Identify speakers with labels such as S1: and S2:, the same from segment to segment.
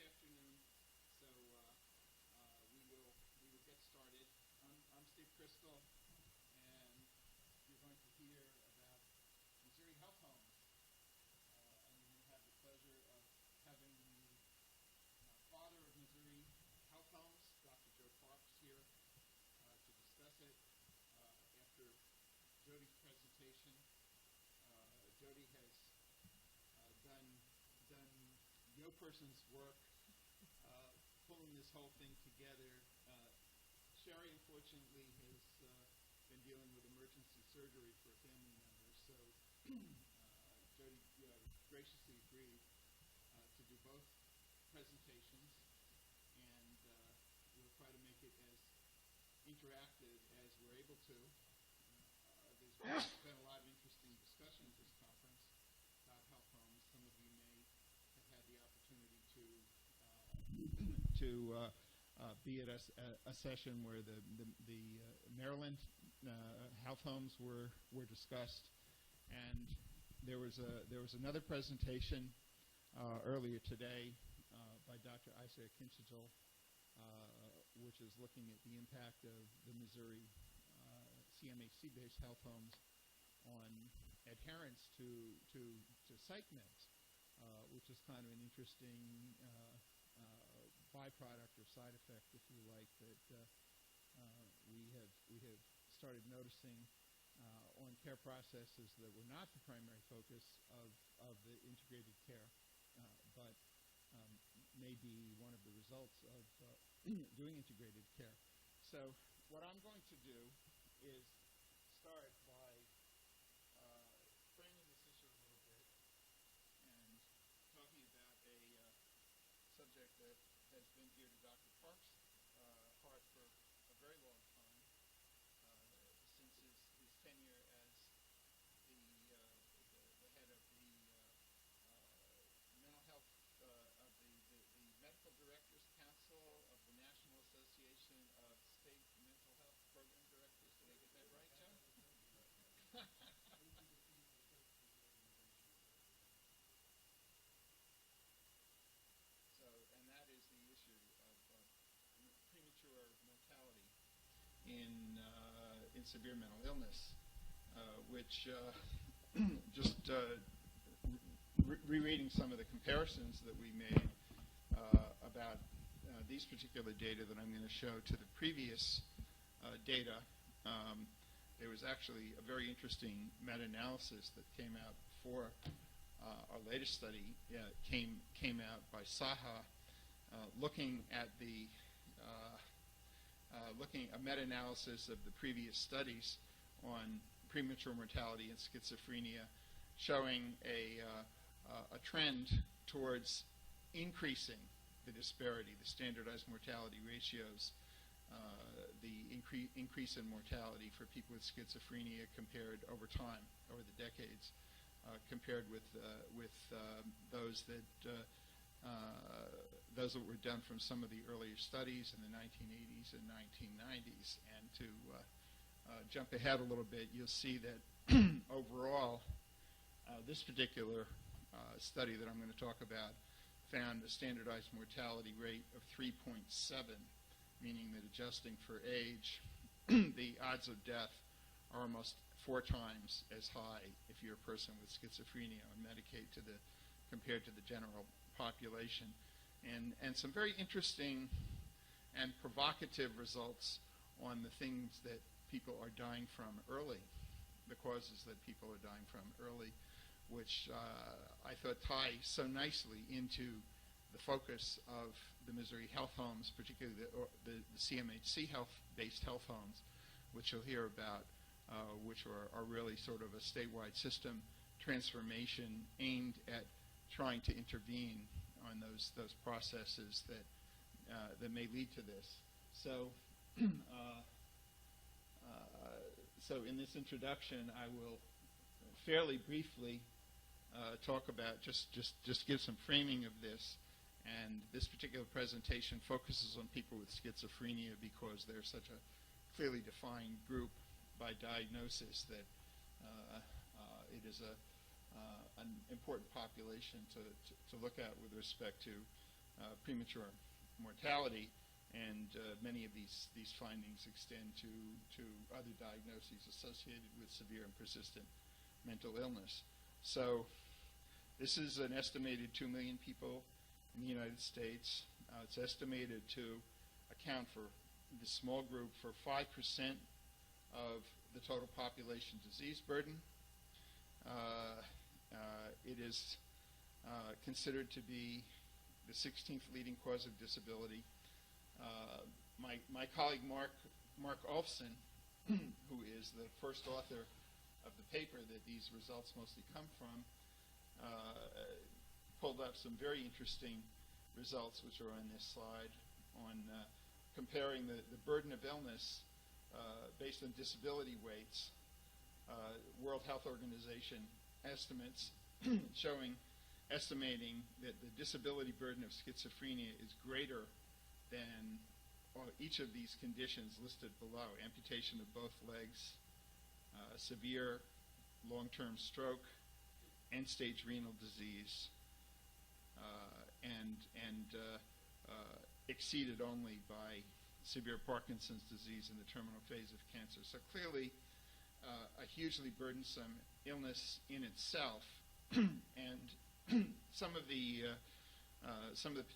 S1: afternoon, so we will get started. I'm Steve Crystal, and you're going to hear about Missouri Health Homes, and we're going to have the pleasure of having the father of Missouri Health Homes, Dr. Joe Parks, here to discuss it. After Jody's presentation, Jody has done no person's work pulling this whole thing together. Sherry, unfortunately, has been dealing with emergency surgery for a family member, so Jody graciously agreed to do both presentations, and we'll try to make it as interactive as we're able to. There's been a lot of interesting discussion at this conference about health homes. Some of you may have had the opportunity to be at a session where the Maryland health homes were discussed, and there was another presentation earlier today by Dr. Isaiah Kinchigel, which is looking at the impact of the Missouri CMHC-based health homes on adherence to psych meds, which is kind of an interesting byproduct or side effect, if you like, that we have started noticing on care processes that were not the primary focus of the integrated care, but may be one of the results of doing integrated care. So what I'm going to do is start by framing this issue a little bit and talking about a subject that has been dear to Dr. Parks' heart for a very long time, since his tenure as the head of the mental health of the Medical Directors Council of the National Association of State Mental Health Program Directors. Did I get that right, Joe? So, and that is the issue of premature mortality in severe mental illness, which just rereading some of the comparisons that we made about these particular data that I'm going to show to the previous data, there was actually a very interesting meta-analysis that came out before our latest study came out by Saha, looking at a meta-analysis of the previous studies on premature mortality and schizophrenia, showing a trend towards increasing the disparity, the standardized mortality ratios, the increase in mortality for people with schizophrenia compared over time, over the decades, compared with those that were done from some of the earlier studies in the 1980s and 1990s. And to jump ahead a little bit, you'll see that overall, this particular study that I'm going to talk about found a standardized mortality rate of 3.7, meaning that adjusting for age, the odds of death are almost 4 times as high if you're a person with schizophrenia on Medicaid compared to the general population. And some very interesting and provocative results on the things that people are dying from early, the causes that people are dying from early, which I thought tie so nicely into the focus of the Missouri Health Homes, particularly the CMHC based health homes, which you'll hear about, which are really sort of a statewide system transformation aimed at trying to intervene on those processes that may lead to this. So, so in this introduction, I will fairly briefly talk about just give some framing of this. And this particular presentation focuses on people with schizophrenia because they're such a clearly defined group by diagnosis that it is an important population to look at with respect to premature mortality, and many of these findings extend to other diagnoses associated with severe and persistent mental illness. So this is an estimated 2 million people in the United States. It's estimated to account for this small group for 5% of the total population disease burden. It is considered to be the 16th leading cause of disability. My colleague Mark Olfson, who is the first author of the paper that these results mostly come from, pulled up some very interesting results, which are on this slide, on comparing the burden of illness based on disability weights. World Health Organization estimates estimating that the disability burden of schizophrenia is greater than each of these conditions listed below: amputation of both legs, severe long-term stroke, end-stage renal disease, and exceeded only by severe Parkinson's disease in the terminal phase of cancer. So clearly, a hugely burdensome illness in itself, and some of the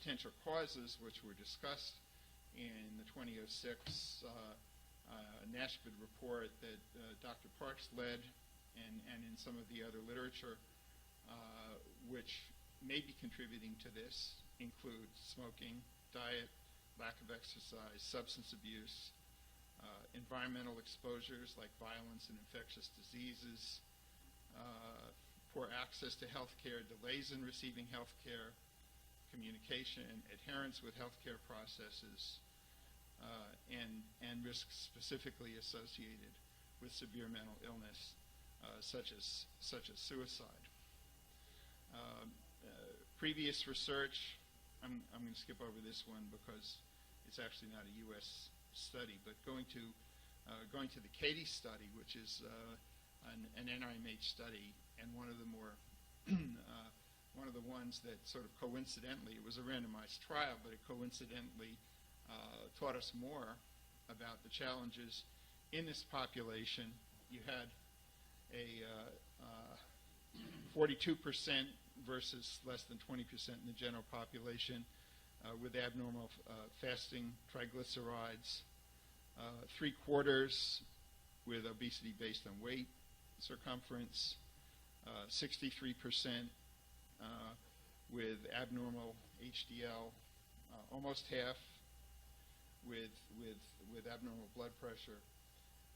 S1: potential causes which were discussed in the 2006 NASHBID report that Dr. Parks led, and in some of the other literature, which may be contributing to this, include smoking, diet, lack of exercise, substance abuse, environmental exposures like violence and infectious diseases, poor access to health care, delays in receiving health care, communication, adherence with health care processes, and risks specifically associated with severe mental illness, such as suicide. Previous research, I'm going to skip over this one because it's actually not a U.S. study, but going to the CATIE study, which is an NIMH study, and one of the more one of the ones that sort of coincidentally, it was a randomized trial, but it coincidentally taught us more about the challenges in this population. You had a 42% versus less than 20% in the general population with abnormal fasting triglycerides, 3/4 with obesity based on weight circumference, 63% with abnormal HDL, almost half with abnormal blood pressure,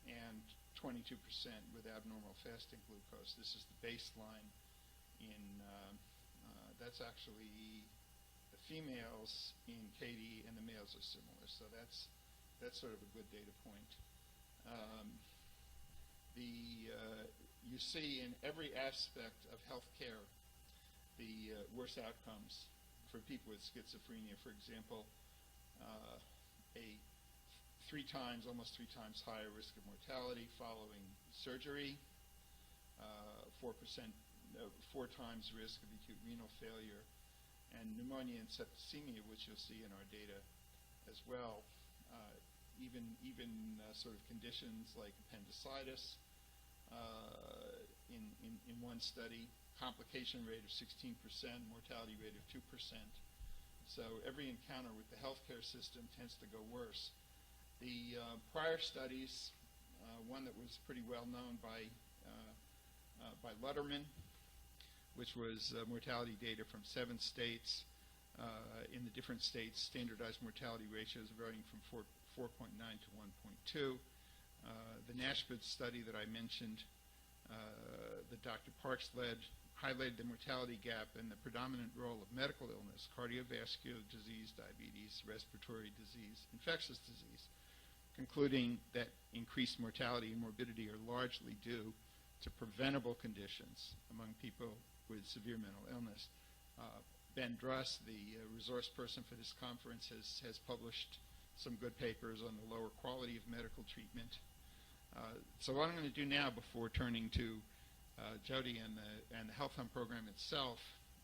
S1: and 22% with abnormal fasting glucose. This is the baseline in, that's actually the females in CATIE, and the males are similar. So that's sort of a good data point. You see in every aspect of healthcare the worst outcomes for people with schizophrenia. For example, almost three times higher risk of mortality following surgery, 4 times risk of acute renal failure, and pneumonia and septicemia, which you'll see in our data as well. Even sort of conditions like appendicitis, in one study, complication rate of 16%, mortality rate of 2%. So every encounter with the healthcare system tends to go worse. The prior studies, one that was pretty well known by Lutterman, which was mortality data from 7 states. In the different states, standardized mortality ratios varying from 4.9 to 1.2. The NASHBID study that I mentioned, that Dr. Parks led, highlighted the mortality gap and the predominant role of medical illness, cardiovascular disease, diabetes, respiratory disease, infectious disease, concluding that increased mortality and morbidity are largely due to preventable conditions among people with severe mental illness. Ben Druss, the resource person for this conference, has published some good papers on the lower quality of medical treatment. So what I'm going to do now, before turning to Jody and the Health Hub program itself,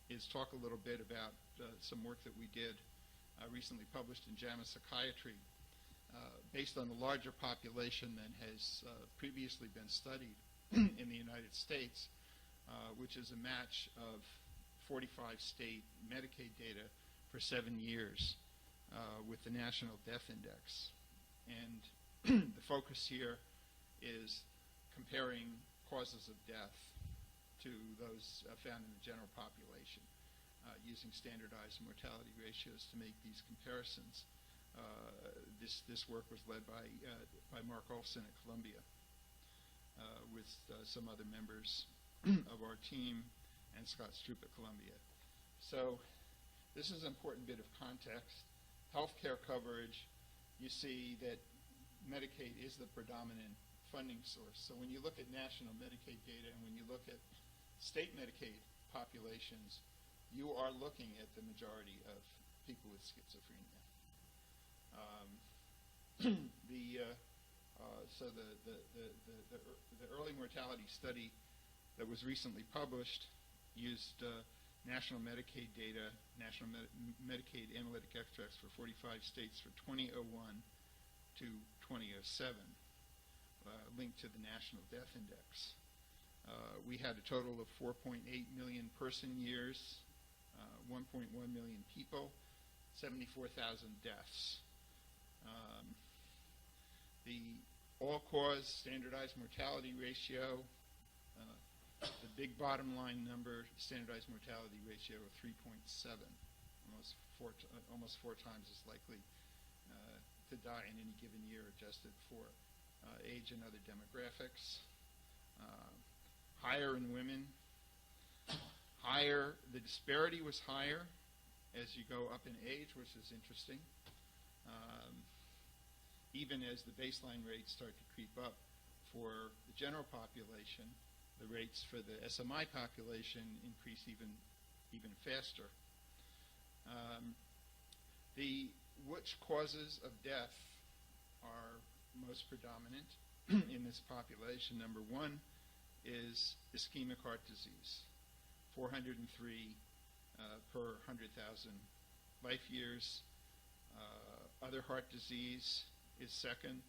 S1: is talk a little bit about some work that we did recently published in JAMA Psychiatry based on a larger population than has previously been studied in the United States, which is a match of 45 state Medicaid data for 7 years with the National Death Index. And the focus here is comparing causes of death to those found in the general population, using standardized mortality ratios to make these comparisons. This work was led by Mark Olson at Columbia with some other members of our team and Scott Stroop at Columbia. So this is an important bit of context. Healthcare coverage, you see that Medicaid is the predominant funding source. So when you look at national Medicaid data and when you look at state Medicaid populations, you are looking at the majority of people with schizophrenia. So the early mortality study that was recently published used national Medicaid data, national Medicaid analytic extracts for 45 states for 2001 to 2007, linked to the National Death Index. We had a total of 4.8 million person years, 1.1 million people, 74,000 deaths. The all-cause standardized mortality ratio, the big bottom line number, standardized mortality ratio of 3.7, almost four times as likely to die in any given year, adjusted for age and other demographics. Higher in women. The disparity was higher as you go up in age, which is interesting. Even as the baseline rates start to creep up for the general population, the rates for the SMI population increase even faster. Which causes of death are most predominant in this population? Number one is ischemic heart disease, 403 per 100,000 life years. Other heart disease is second,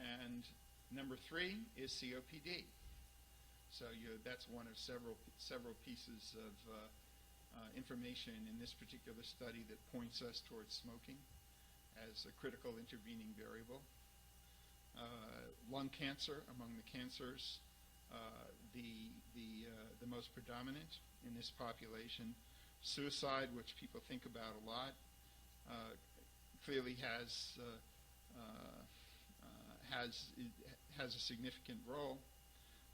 S1: and number three is COPD. So that's one of several pieces of information in this particular study that points us towards smoking as a critical intervening variable. Lung cancer among the cancers, the most predominant in this population. Suicide, which people think about a lot, clearly has a significant role,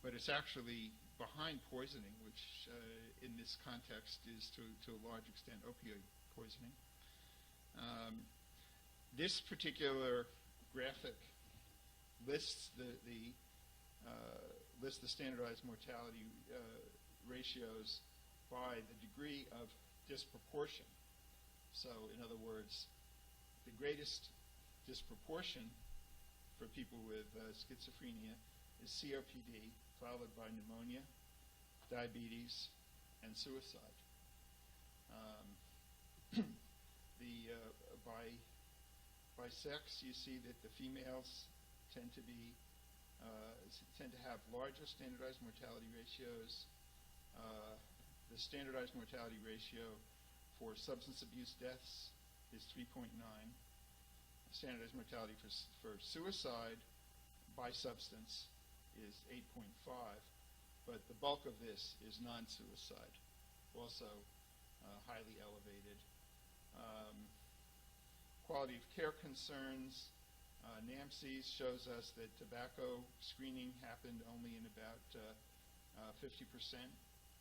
S1: but it's actually behind poisoning, which in this context is to a large extent opioid poisoning. This particular graphic lists the standardized mortality ratios by the degree of disproportion. So, in other words, the greatest disproportion for people with schizophrenia is COPD, followed by pneumonia, diabetes, and suicide. By sex, you see that the females tend to have larger standardized mortality ratios. The standardized mortality ratio for substance abuse deaths is 3.9. Standardized mortality for suicide by substance is 8.5, but the bulk of this is non-suicide, also highly elevated. Quality of care concerns, NAMCs shows us that tobacco screening happened only in about 50%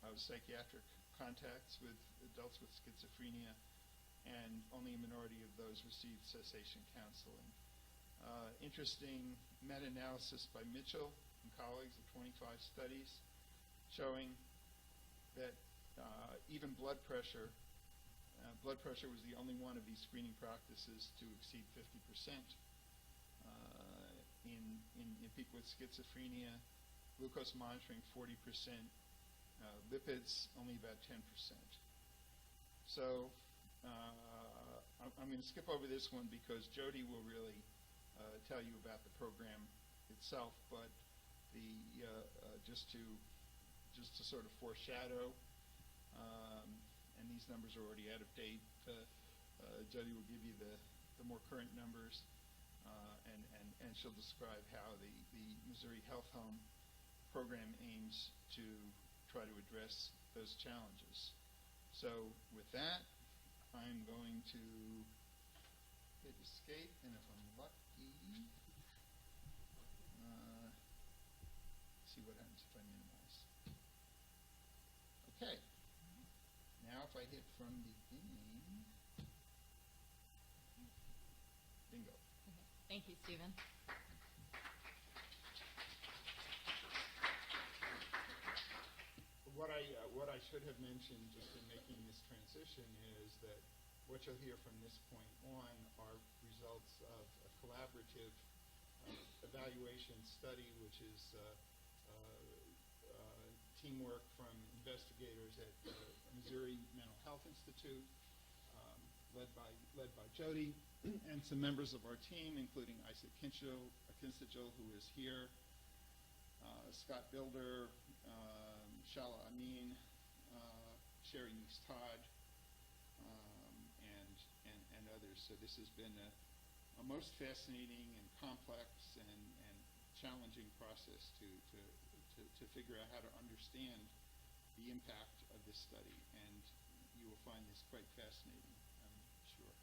S1: of psychiatric contacts with adults with schizophrenia, and only a minority of those received cessation counseling. Interesting meta-analysis by Mitchell and colleagues of 25 studies showing that even blood pressure was the only one of these screening practices to exceed 50%. In people with schizophrenia, glucose monitoring 40%, lipids only about 10%. So I'm going to skip over this one because Jody will really tell you about the program itself, but just to sort of foreshadow, and these numbers are already out of date. Jody will give you the more current numbers, and she'll describe how the Missouri Health Home program aims to try to address those challenges. So with that, I'm going to hit escape, and if I'm lucky, see what happens if I minimize. Okay. Now if I hit from beginning, bingo.
S2: Okay. Thank you, Stephen.
S1: What I should have mentioned just in making this transition is that what you'll hear from this point on are results of a collaborative evaluation study, which is teamwork from investigators at the Missouri Mental Health Institute, led by Jody, and some members of our team, including Isaac Kinstagel, who is here, Scott Bilder, Shala Amin, Sherry Neese-Todd, and others. So this has been a most fascinating and complex and challenging process to figure out how to understand the impact of this study, and you will find this quite fascinating, I'm sure.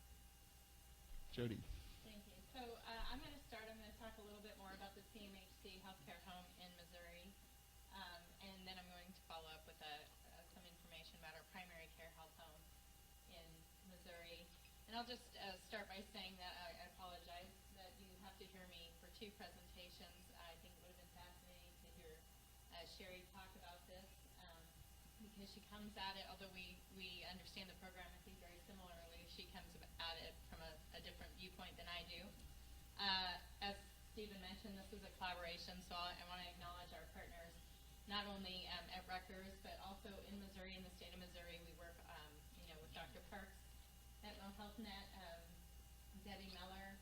S1: Jody.
S2: Thank you. So I'm going to start. I'm going to talk a little bit more about the CMHC healthcare home in Missouri, and then I'm going to follow up with some information about our primary care health home in Missouri. And I'll just start by saying that I apologize that you have to hear me for two presentations. I think it would have been fascinating to hear Sherry talk about this, because she comes at it, although we understand the program, I think, very similarly, she comes at it from a different viewpoint than I do. As Stephen mentioned, this is a collaboration, so I want to acknowledge our partners, not only at Rutgers, but also in Missouri, in the state of Missouri. We work with Dr. Parks at HealthNet, Debbie Meller.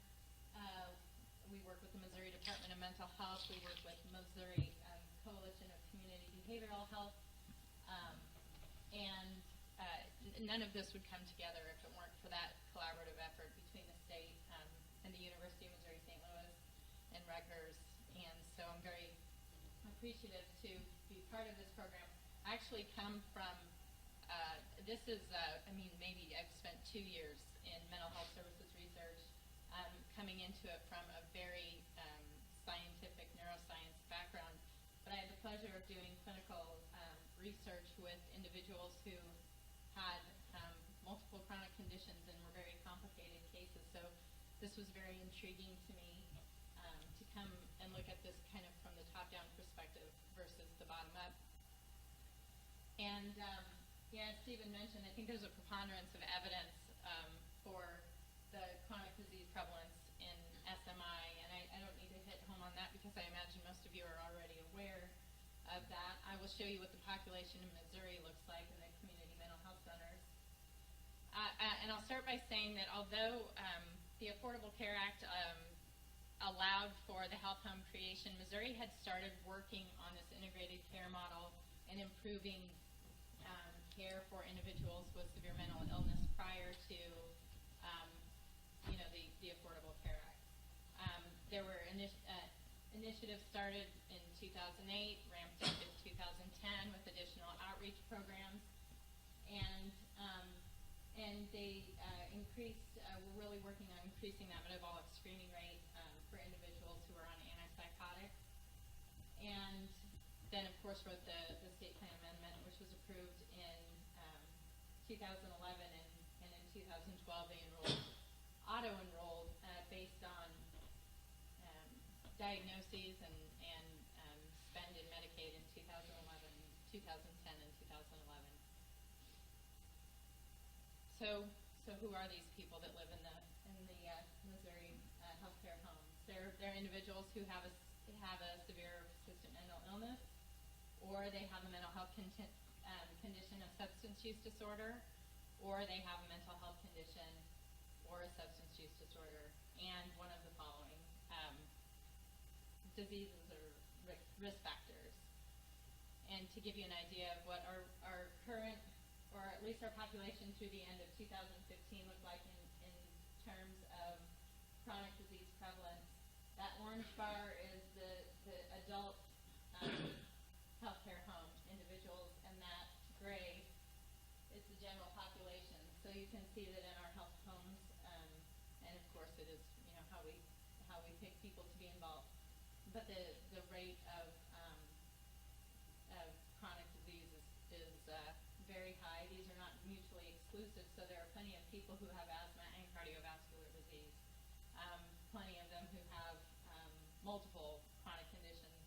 S2: We work with the Missouri Department of Mental Health. We work with Missouri Coalition of Community Behavioral Health. And none of this would come together if it weren't for that collaborative effort between the state and the University of Missouri St. Louis and Rutgers. And so I'm very appreciative to be part of this program. I actually come from, maybe I've spent 2 years in mental health services research, coming into it from a very scientific neuroscience background. But I had the pleasure of doing clinical research with individuals who had multiple chronic conditions and were very complicated cases. So this was very intriguing to me to come and look at this kind of from the top-down perspective versus the bottom-up. And as Stephen mentioned, I think there's a preponderance of evidence for the chronic disease prevalence in SMI, and I don't need to hit home on that because I imagine most of you are already aware of that. I will show you what the population in Missouri looks like in the community mental health centers. And I'll start by saying that although the Affordable Care Act allowed for the health home creation, Missouri had started working on this integrated care model and improving care for individuals with severe mental illness prior to the Affordable Care Act. There were initiatives started in 2008, ramped up in 2010 with additional outreach programs, and they increased. We're really working on increasing that metabolic screening rate for individuals who are on antipsychotics. And then, of course, wrote the state plan amendment, which was approved in 2011, and in 2012 they auto-enrolled based on diagnoses and spend in Medicaid in 2010 and 2011. So who are these people that live in the Missouri healthcare homes? They're individuals who have a severe persistent mental illness, or they have a mental health condition, a substance use disorder, or they have a mental health condition or a substance use disorder, and one of the following diseases or risk factors. And to give you an idea of what our current, or at least our population through the end of 2015 looked like in terms of chronic disease prevalence, that orange bar is the adult healthcare home individuals, and that gray is the general population. So you can see that in our health homes, and of course it is how we pick people to be involved, but the rate of chronic disease is very high. These are not mutually exclusive, so there are plenty of people who have asthma and cardiovascular disease, plenty of them who have multiple chronic conditions,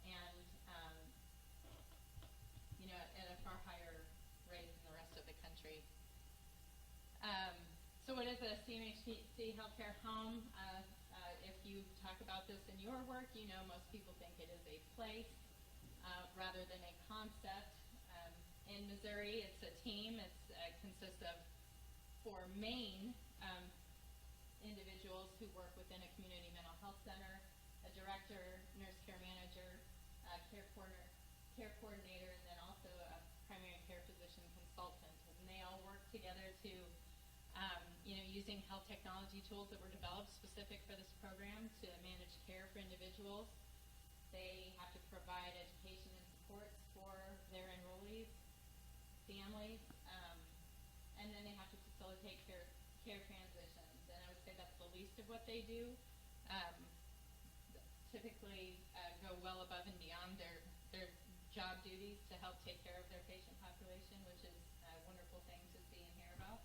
S2: and at a far higher rate than the rest of the country. So what is a CMHC healthcare home? If you talk about this in your work, most people think it is a place rather than a concept. In Missouri, it's a team. It consists of 4 main individuals who work within a community mental health center, a director, nurse care manager, care coordinator, and then also a primary care physician consultant. And they all work together to, using health technology tools that were developed specific for this program to manage care for individuals. They have to provide education and supports for their enrollees, families, and then they have to facilitate care transitions. And I would say that's the least of what they do. Typically go well above and beyond their job duties to help take care of their patient population, which is a wonderful thing to see and hear about.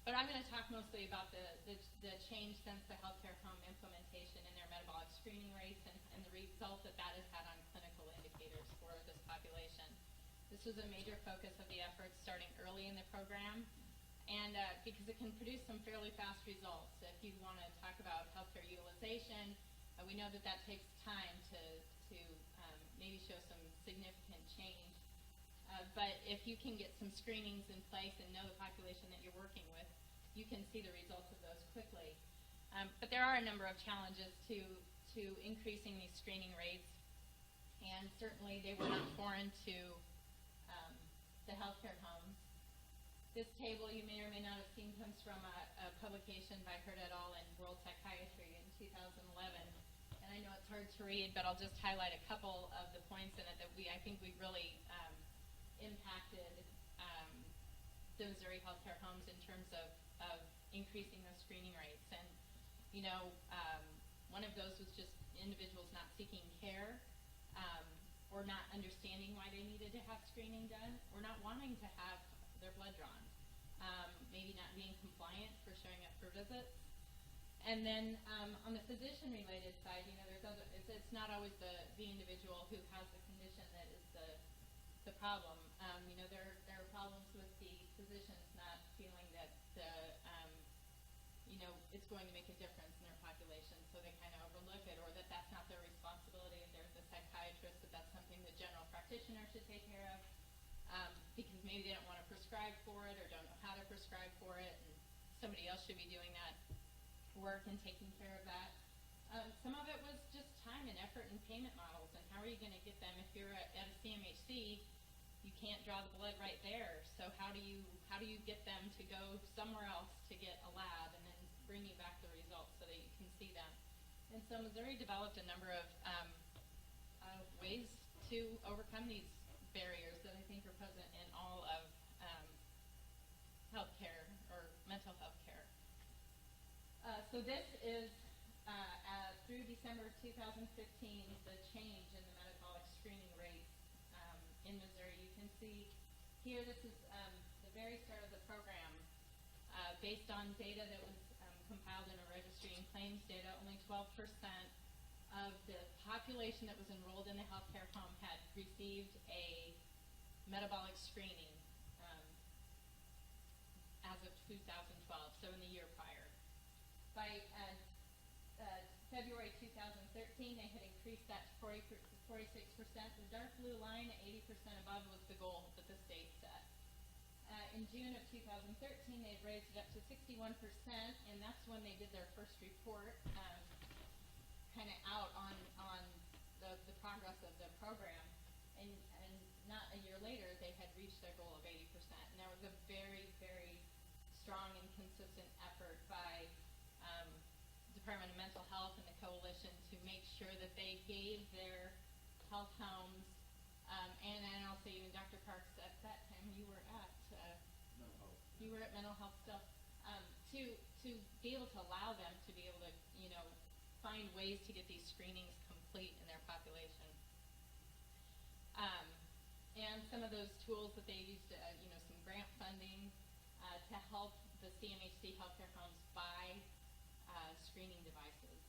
S2: But I'm going to talk mostly about the change since the healthcare home implementation in their metabolic screening rates and the result that has had on clinical indicators for this population. This was a major focus of the efforts starting early in the program, and because it can produce some fairly fast results. If you want to talk about healthcare utilization, we know that takes time to maybe show some significant change. But if you can get some screenings in place and know the population that you're working with, you can see the results of those quickly. But there are a number of challenges to increasing these screening rates, and certainly they were not foreign to the healthcare homes. This table you may or may not have seen comes from a publication by Hurt et al. In World Psychiatry in 2011. And I know it's hard to read, but I'll just highlight a couple of the points in it that I think we really impacted the Missouri healthcare homes in terms of increasing those screening rates. And, one of those was just individuals not seeking care, or not understanding why they needed to have screening done, or not wanting to have their blood drawn, maybe not being compliant for showing up for visits. And then on the physician-related side, it's not always the individual who has the condition that is the problem. There are problems with the physicians not feeling that it's going to make a difference in their population, so they kind of overlook it, or that's not their responsibility. If there's a psychiatrist, that's something the general practitioner should take care of, because maybe they don't want to prescribe for it or don't know how to prescribe for it, and somebody else should be doing that work and taking care of that. Some of it was just time and effort and payment models, and how are you going to get them? If you're at a CMHC, you can't draw the blood right there, so how do you get them to go somewhere else to get a lab and then bring you back the results so that you can see them? And so Missouri developed a number of ways to overcome these barriers that I think are present in all of healthcare or mental health care. So this is, through December 2015, the change in the metabolic screening rates in Missouri. You can see here, this is the very start of the program. Based on data that was compiled in a registry and claims data, only 12% of the population that was enrolled in the healthcare home had received a metabolic screening as of 2012, so in the year prior. By February 2013, they had increased that to 46%. The dark blue line, 80% above, was the goal that the state set. in June of 2013, they had raised it up to 61%, and that's when they did their first report, kind of out on the progress of the program. And not a year later, they had reached their goal of 80%. And there was a very, very strong and consistent effort by Department of Mental Health and the coalition to make sure that they gave their health homes, and also even Dr. Parks at that time, you were at mental health stuff, to be able to allow them to be able to, find ways to get these screenings complete in their population. And some of those tools that they used, some grant funding to help the CMHC healthcare homes buy screening devices.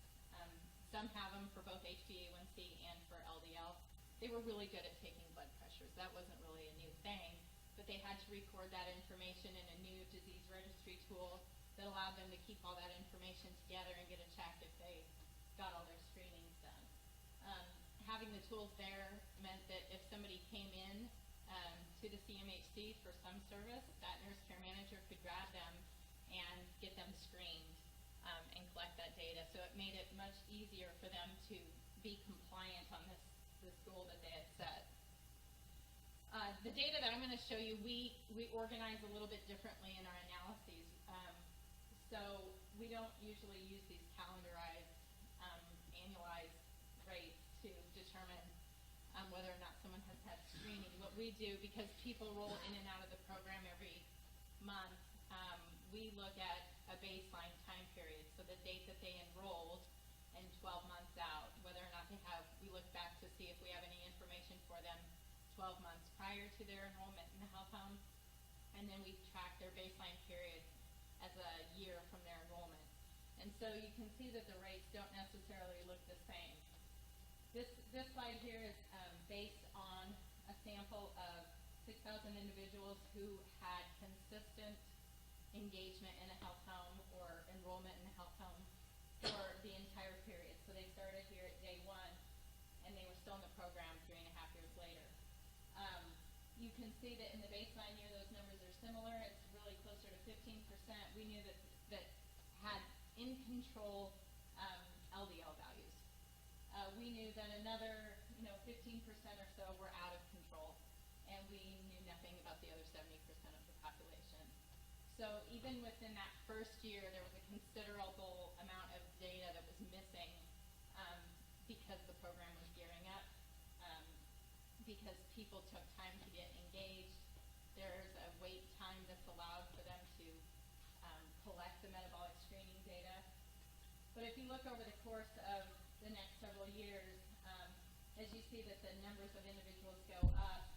S2: Some have them for both HbA1c and for LDL. They were really good at taking blood pressures. That wasn't really a new thing, but they had to record that information in a new disease registry tool that allowed them to keep all that information together and get a check if they got all their screenings done. Having the tools there meant that if somebody came in to the CMHC for some service, that nurse care manager could grab them and get them screened and collect that data. So it made it much easier for them to be compliant on this goal that they had set. The data that I'm going to show you, we organize a little bit differently in our analyses. So we don't usually use these calendarized, annualized rates to determine whether or not someone has had screening. What we do, because people roll in and out of the program every month, we look at a baseline time period. So the date that they enrolled and 12 months out, whether or not we look back to see if we have any information for them 12 months prior to their enrollment in the health home, and then we track their baseline period as a year from their enrollment. And so you can see that the rates don't necessarily look the same. This slide here is based on a sample of 6,000 individuals who had consistent engagement in a health home or enrollment in a health home for the entire period. So they started here at day one, and they were still in the program 3.5 years later. You can see that in the baseline year, those numbers are similar. It's really closer to 15%. We knew that had in control LDL values. We knew that another 15% or so were out of control, and we knew nothing about the other 70% of the population. So even within that first year, there was a considerable amount of data that was missing because the program was gearing up, because people took time to get engaged. There's a wait time that's allowed for them to collect the metabolic screening data. But if you look over the course of the next several years, as you see that the numbers of individuals go up,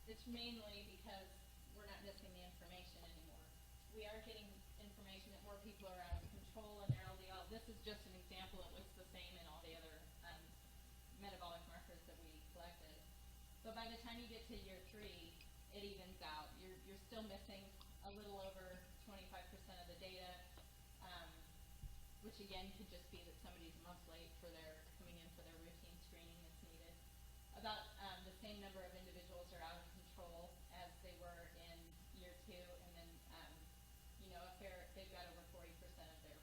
S2: it's mainly because we're not missing the information anymore. We are getting information that more people are out of control in their LDL. This is just an example. It looks the same in all the other metabolic markers that we collected. But by the time you get to year 3, it evens out. You're still missing a little over 25% of the data, which again could just be that somebody's a month late for coming in for their routine screening that's needed. About the same number of individuals are out of control as they were in year 2, and then if they've got over 40% of their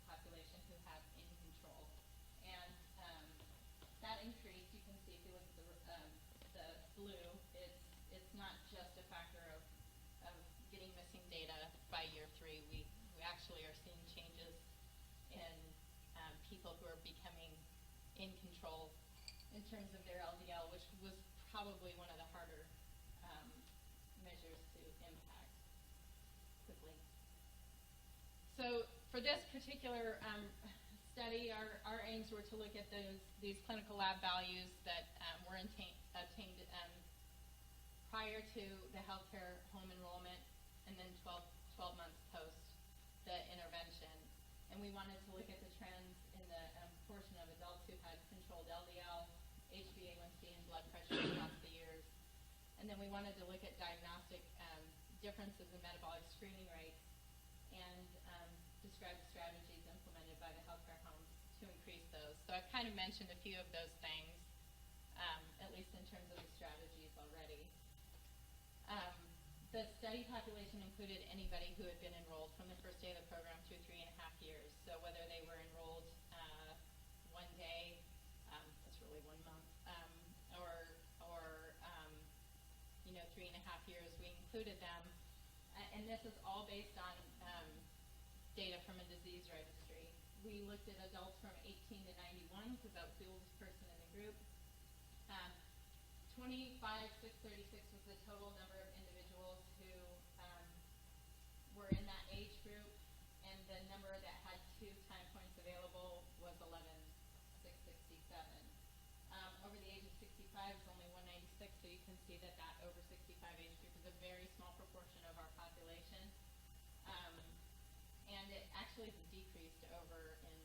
S2: population who have in control. And that increase, you can see if you look at the blue, it's not just a factor of getting missing data by year 3. We actually are seeing changes in people who are becoming in control in terms of their LDL, which was probably one of the harder measures to impact quickly. So for this particular study, our aims were to look at these clinical lab values that were obtained prior to the healthcare home enrollment and then 12 months post the intervention. And we wanted to look at the trends in the portion of adults who had controlled LDL, HbA1c, and blood pressure across the years. And then we wanted to look at diagnostic differences in metabolic screening rates and describe the strategies implemented by the healthcare homes to increase those. So I've kind of mentioned a few of those things, at least in terms of the strategies already. The study population included anybody who had been enrolled from the first day of the program through 3.5 years. So whether they were enrolled one day, that's really 1 month, or 3.5 years, we included them. And this is all based on data from a disease registry. We looked at adults from 18 to 91 because that was the oldest person in the group. 25,636 was the total number of individuals who were in that age group, and the number that had 2 time points available was 11,667. Over the age of 65 is only 196, so you can see that that over 65 age group is a very small proportion of our population. And it actually has decreased over in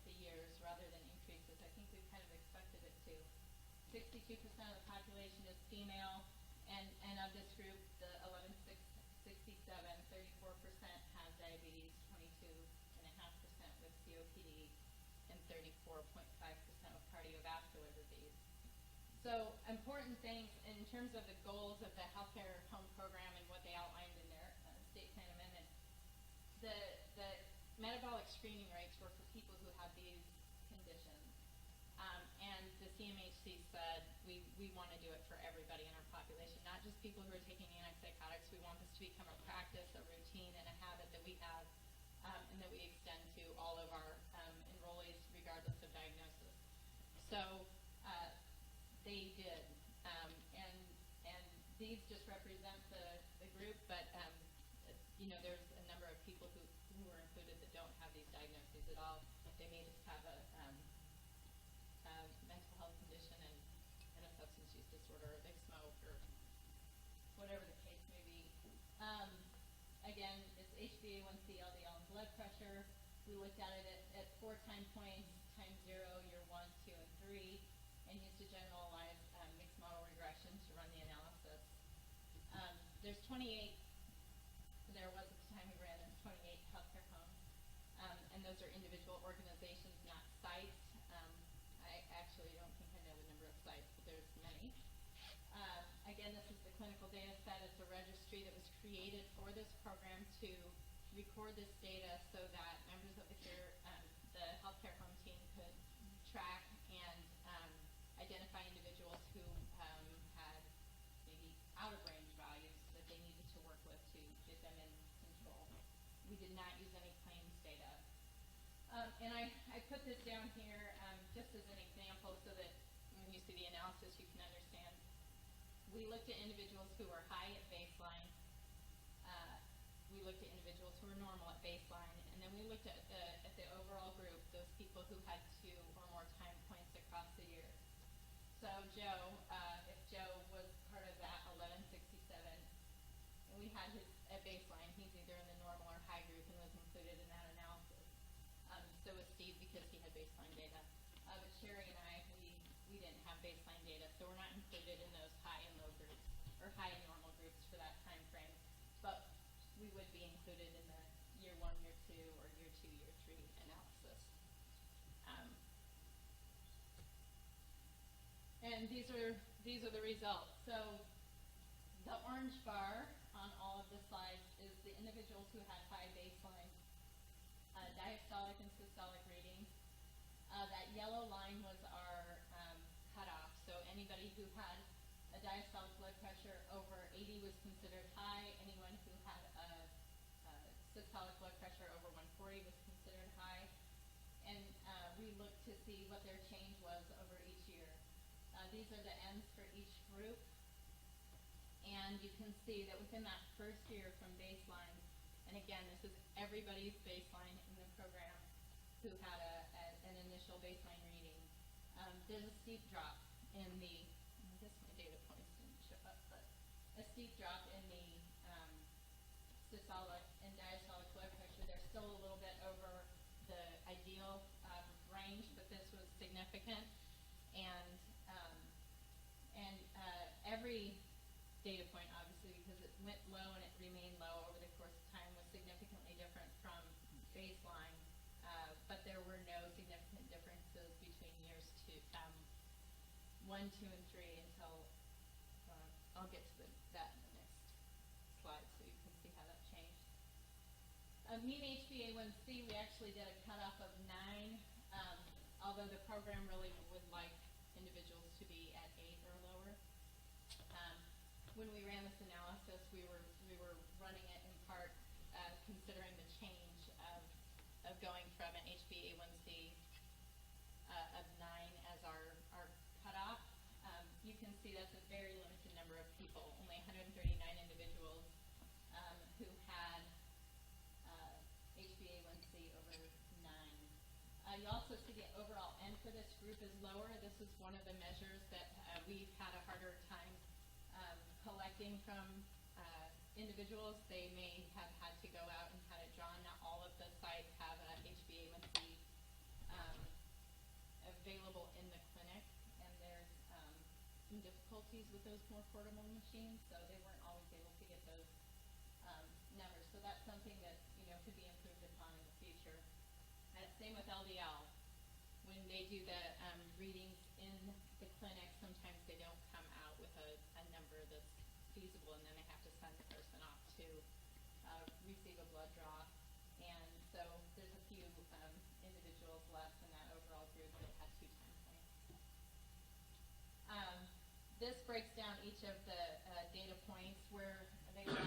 S2: the years rather than increases. I think we kind of expected it to. 62% of the population is female, and of this group, the 11,667, 34% has diabetes, 22.5% with COPD, and 34.5% with cardiovascular disease. So important things in terms of the goals of the healthcare home program and what they outlined in their state plan amendment. The metabolic screening rates were for people who have these conditions. And the CMHC said we want to do it for everybody in our population, not just people who are taking antipsychotics. We want this to become a practice, a routine, and a habit that we have and that we extend to all of our enrollees regardless of diagnosis. So they did. And these just represent the group, but there's a number of people who are included that don't have these diagnoses at all. They may just have a mental health condition and a substance use disorder, or they smoke, or whatever the case may be. Again, it's HbA1c, LDL, and blood pressure. We looked at it at 4 time points, time 0, year 1, 2, and 3, and used a generalized mixed model regression to run the analysis. There was at the time we ran it, 28 healthcare homes, and those are individual organizations, not sites. I actually don't think I know the number of sites, but there's many. Again, this is the clinical data set. It's a registry that was created for this program to record this data so that members of the healthcare home team could track and identify individuals who had maybe out-of-range values that they needed to work with to get them in control. We did not use any claims data. And I put this down here just as an example so that when you see the analysis you can understand. We looked at individuals who were high at baseline. We looked at individuals who were normal at baseline, and then we looked at the overall group, those people who had 2 or more time points across the year. So Joe, if Joe was part of that 1167, and we had his at baseline, he's either in the normal or high group and was included in that analysis. So was Steve because he had baseline data. But Sherry and I, we didn't have baseline data, so we're not included in those high and low groups, or high and normal groups for that time frame. But we would be included in the year 1, year 2, or year 2, year 3 analysis. And these are the results. So the orange bar on all of the slides is the individuals who had high baseline diastolic and systolic readings. That yellow line was our cutoff. So anybody who had a diastolic blood pressure over 80 was considered high. Anyone who had a systolic blood pressure over 140 was considered high. And we looked to see what their change was over each year. These are the ends for each group. And you can see that within that first year from baseline, and again, this is everybody's baseline in the program who had an initial baseline reading. There's a steep drop in the, I guess my data points didn't show up, but a steep drop in the systolic and diastolic blood pressure. They're still a little bit over the ideal range, but this was significant. And every data point, obviously, because it went low and it remained low over the course of time, was significantly different from baseline, but there were no significant differences between years 1, 2, and 3 until I'll get to that in the next slide. A mean HbA1c, we actually did a cutoff of 9, although the program really would like individuals to be at 8 or lower. When we ran this analysis, we were running it in part considering the change of going from an HbA1c of 9 as our cutoff. You can see that's a very limited number of people, only 139 individuals who had HbA1c over 9. You also see the overall N for this group is lower. This is one of the measures that we've had a harder time collecting from individuals. They may have had to go out and had it drawn. Not all of the sites have a HbA1c available in the clinic, and there's some difficulties with those more portable machines, so they weren't always able to get those numbers. So that's something that could be improved upon in the future. Same with LDL. When they do the readings in the clinic, sometimes they don't come out with a number that's feasible, and then they have to send the person off to receive a blood draw. And so there's a few individuals less in that overall group that had 2 time points. This breaks down each of the data points where they got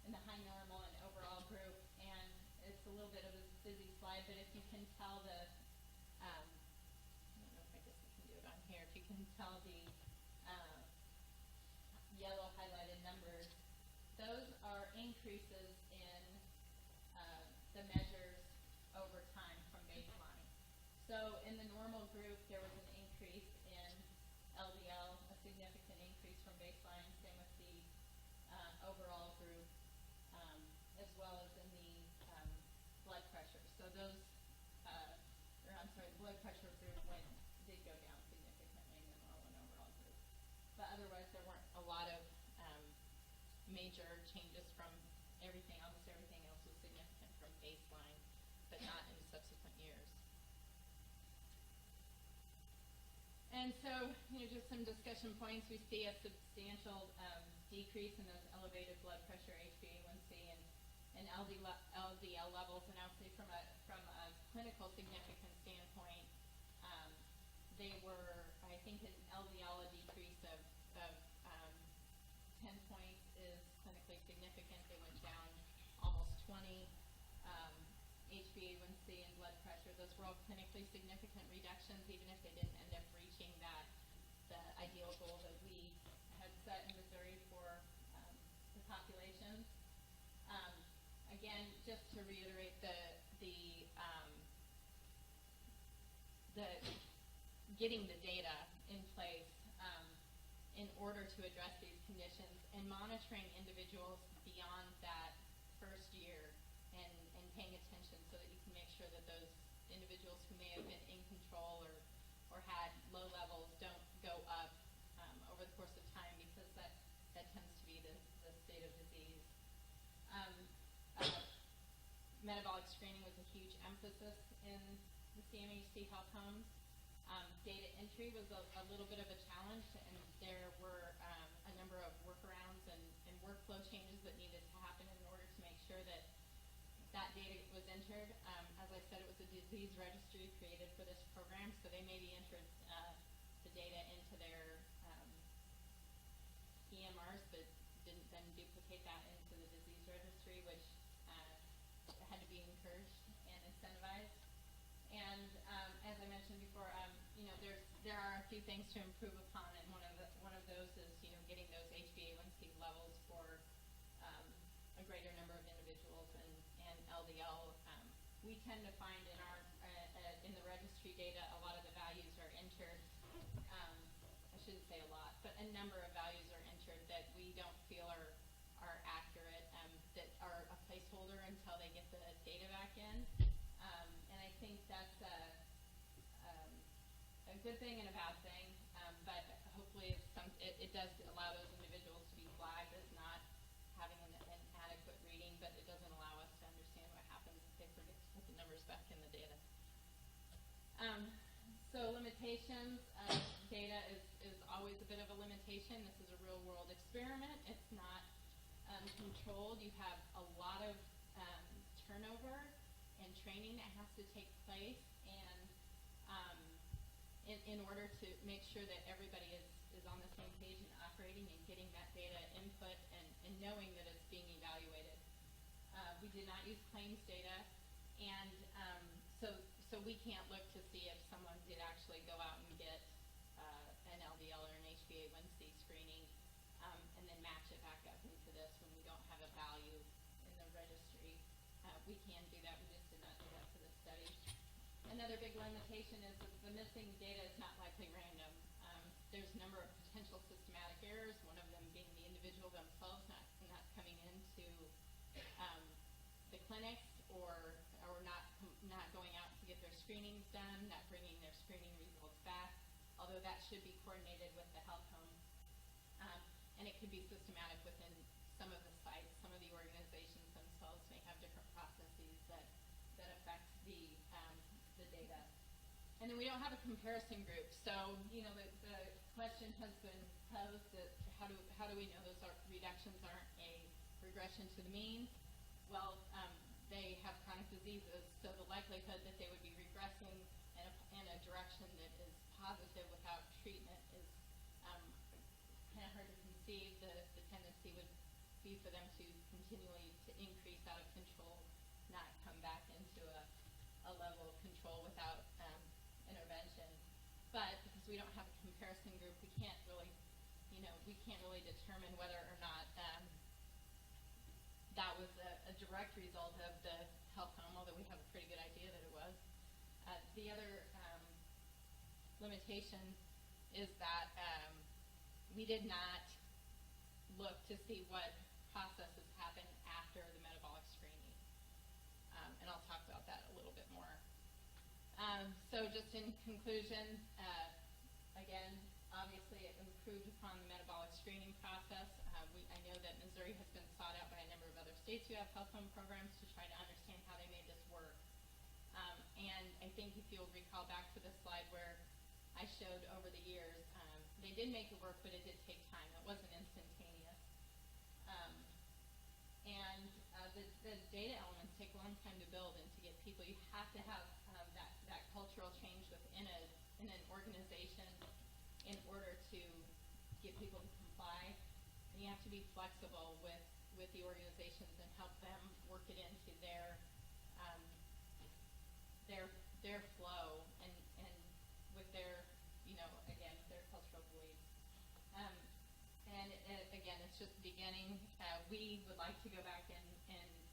S2: in the high, normal, and overall group, and it's a little bit of a busy slide, but if you can tell I don't know if I guess I can do it on here, if you can tell the yellow highlighted numbers, those are increases in the measures over time from baseline. So in the normal group, there was an increase in LDL, a significant increase from baseline, same with the overall group, as well as in the blood pressure. So those, the blood pressure group did go down significantly in the normal and overall group. But otherwise, there weren't a lot of major changes from everything. Almost everything else was significant from baseline, but not in subsequent years. And so, just some discussion points. We see a substantial decrease in those elevated blood pressure, HbA1c, and LDL levels. And I'll say from a clinical significance standpoint, they were, I think, in LDL a decrease of 10 points is clinically significant. They went down almost 20. HbA1c and blood pressure, those were all clinically significant reductions, even if they didn't end up reaching the ideal goal that we had set in Missouri for the populations. Again, just to reiterate the getting the data in place in order to address these conditions and monitoring individuals beyond that first year and paying attention so that you can make sure that those individuals who may have been in control or had low levels don't go up over the course of time, because that tends to be the state of disease. Metabolic screening was a huge emphasis in the CMHC health homes. Data entry was a little bit of a challenge, and there were a number of workarounds and workflow changes that needed to happen in order to make sure that data was entered. As I said, it was a disease registry created for this program, so they maybe entered the data into their EMRs, but didn't then duplicate that into the disease registry, which had to be encouraged and incentivized. And as I mentioned before, there are a few things to improve upon, and one of those is getting those HbA1c levels for a greater number of individuals and LDL. We tend to find in the registry data a lot of the values are entered. I shouldn't say a lot, but a number of values are entered that we don't feel are accurate, that are a placeholder until they get the data back in. And I think that's a good thing and a bad thing, but hopefully it does allow those individuals to be flagged as not having an adequate reading, but it doesn't allow us to understand what happens if they forget to put the numbers back in the data. So limitations, data is always a bit of a limitation. This is a real world experiment. It's not controlled. You have a lot of turnover and training that has to take place, and in order to make sure that everybody is on the same page and operating and getting that data input and knowing that it's being evaluated. We did not use claims data, and so we can't look to see if someone did actually go out and get an LDL or an HbA1c screening and then match it back up into this when we don't have a value in the registry. We can do that. We just did not do that for this study. Another big limitation is that the missing data is not likely random. There's a number of potential systematic errors, one of them being the individual themselves not coming into the clinics or not going out to get their screenings done, not bringing their screening results back, although that should be coordinated with the health home. And it could be systematic within some of the sites. Some of the organizations themselves may have different processes that affect the data. And then we don't have a comparison group. So, the question has been posed that how do we know those reductions aren't a regression to the mean? Well, they have chronic diseases, so the likelihood that they would be regressing in a direction that is positive without treatment is kind of hard to conceive. The tendency would be for them to continually to increase out of control, not come back into a level of control without intervention. But because we don't have a comparison group, we can't really determine whether or not that was a direct result of the health home, although we have a pretty good idea that it was. The other limitation is that we did not look to see what processes happen after the metabolic screening. And I'll talk about that a little bit more. So just in conclusion, again, obviously it improved upon the metabolic screening process. I know that Missouri has been sought out by a number of other states who have health home programs to try to understand how they made this work. And I think if you'll recall back to the slide where I showed over the years, they did make it work, but it did take time. It wasn't instantaneous. And the data elements take a long time to build and to get people. You have to have that cultural change within an organization in order to get people to comply. And you have to be flexible with the organizations and help them work it into their flow and with their, again, their cultural beliefs. And again, it's just beginning. We would like to go back and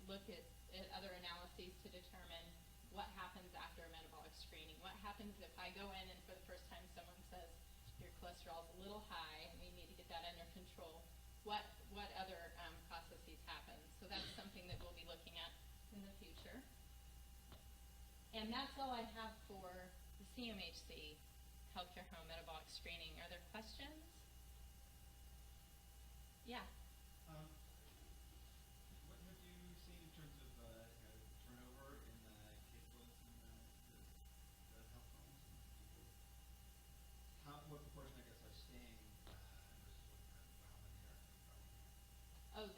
S2: look at other analyses to determine what happens after a metabolic screening. What happens if I go in and for the first time someone says your cholesterol is a little high and we need to get that under control? What other processes happen? So that's something that we'll be looking at in the future. And that's all I have for the CMHC Healthcare Home Metabolic Screening. Are there questions? Yeah.
S3: What have you seen in terms of turnover in the caseloads in the health homes and people? What proportion, I guess, are staying versus how many are going?
S2: Oh,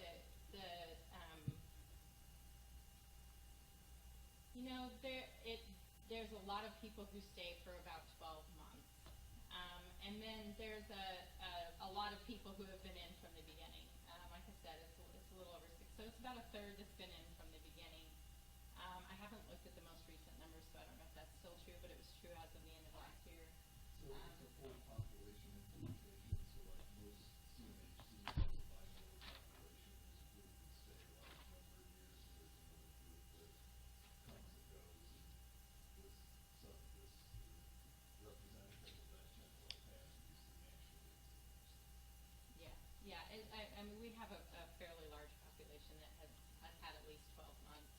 S2: there's a lot of people who stay for about 12 months. And then there's a lot of people who have been in from the beginning. Like I said, it's a little over 6. So it's about a third that's been in from the beginning. I haven't looked at the most recent numbers, so I don't know if that's still true, but it was true as of the end of last year.
S4: So it's a full population implementation, so like most CMHCs, the bipolar population is a group that stay a large number of years, and there's another group that comes and goes, and this representative of that general capacity is the actual CMHC.
S2: Yeah. I mean, we have a fairly large population that has had at least 12 months,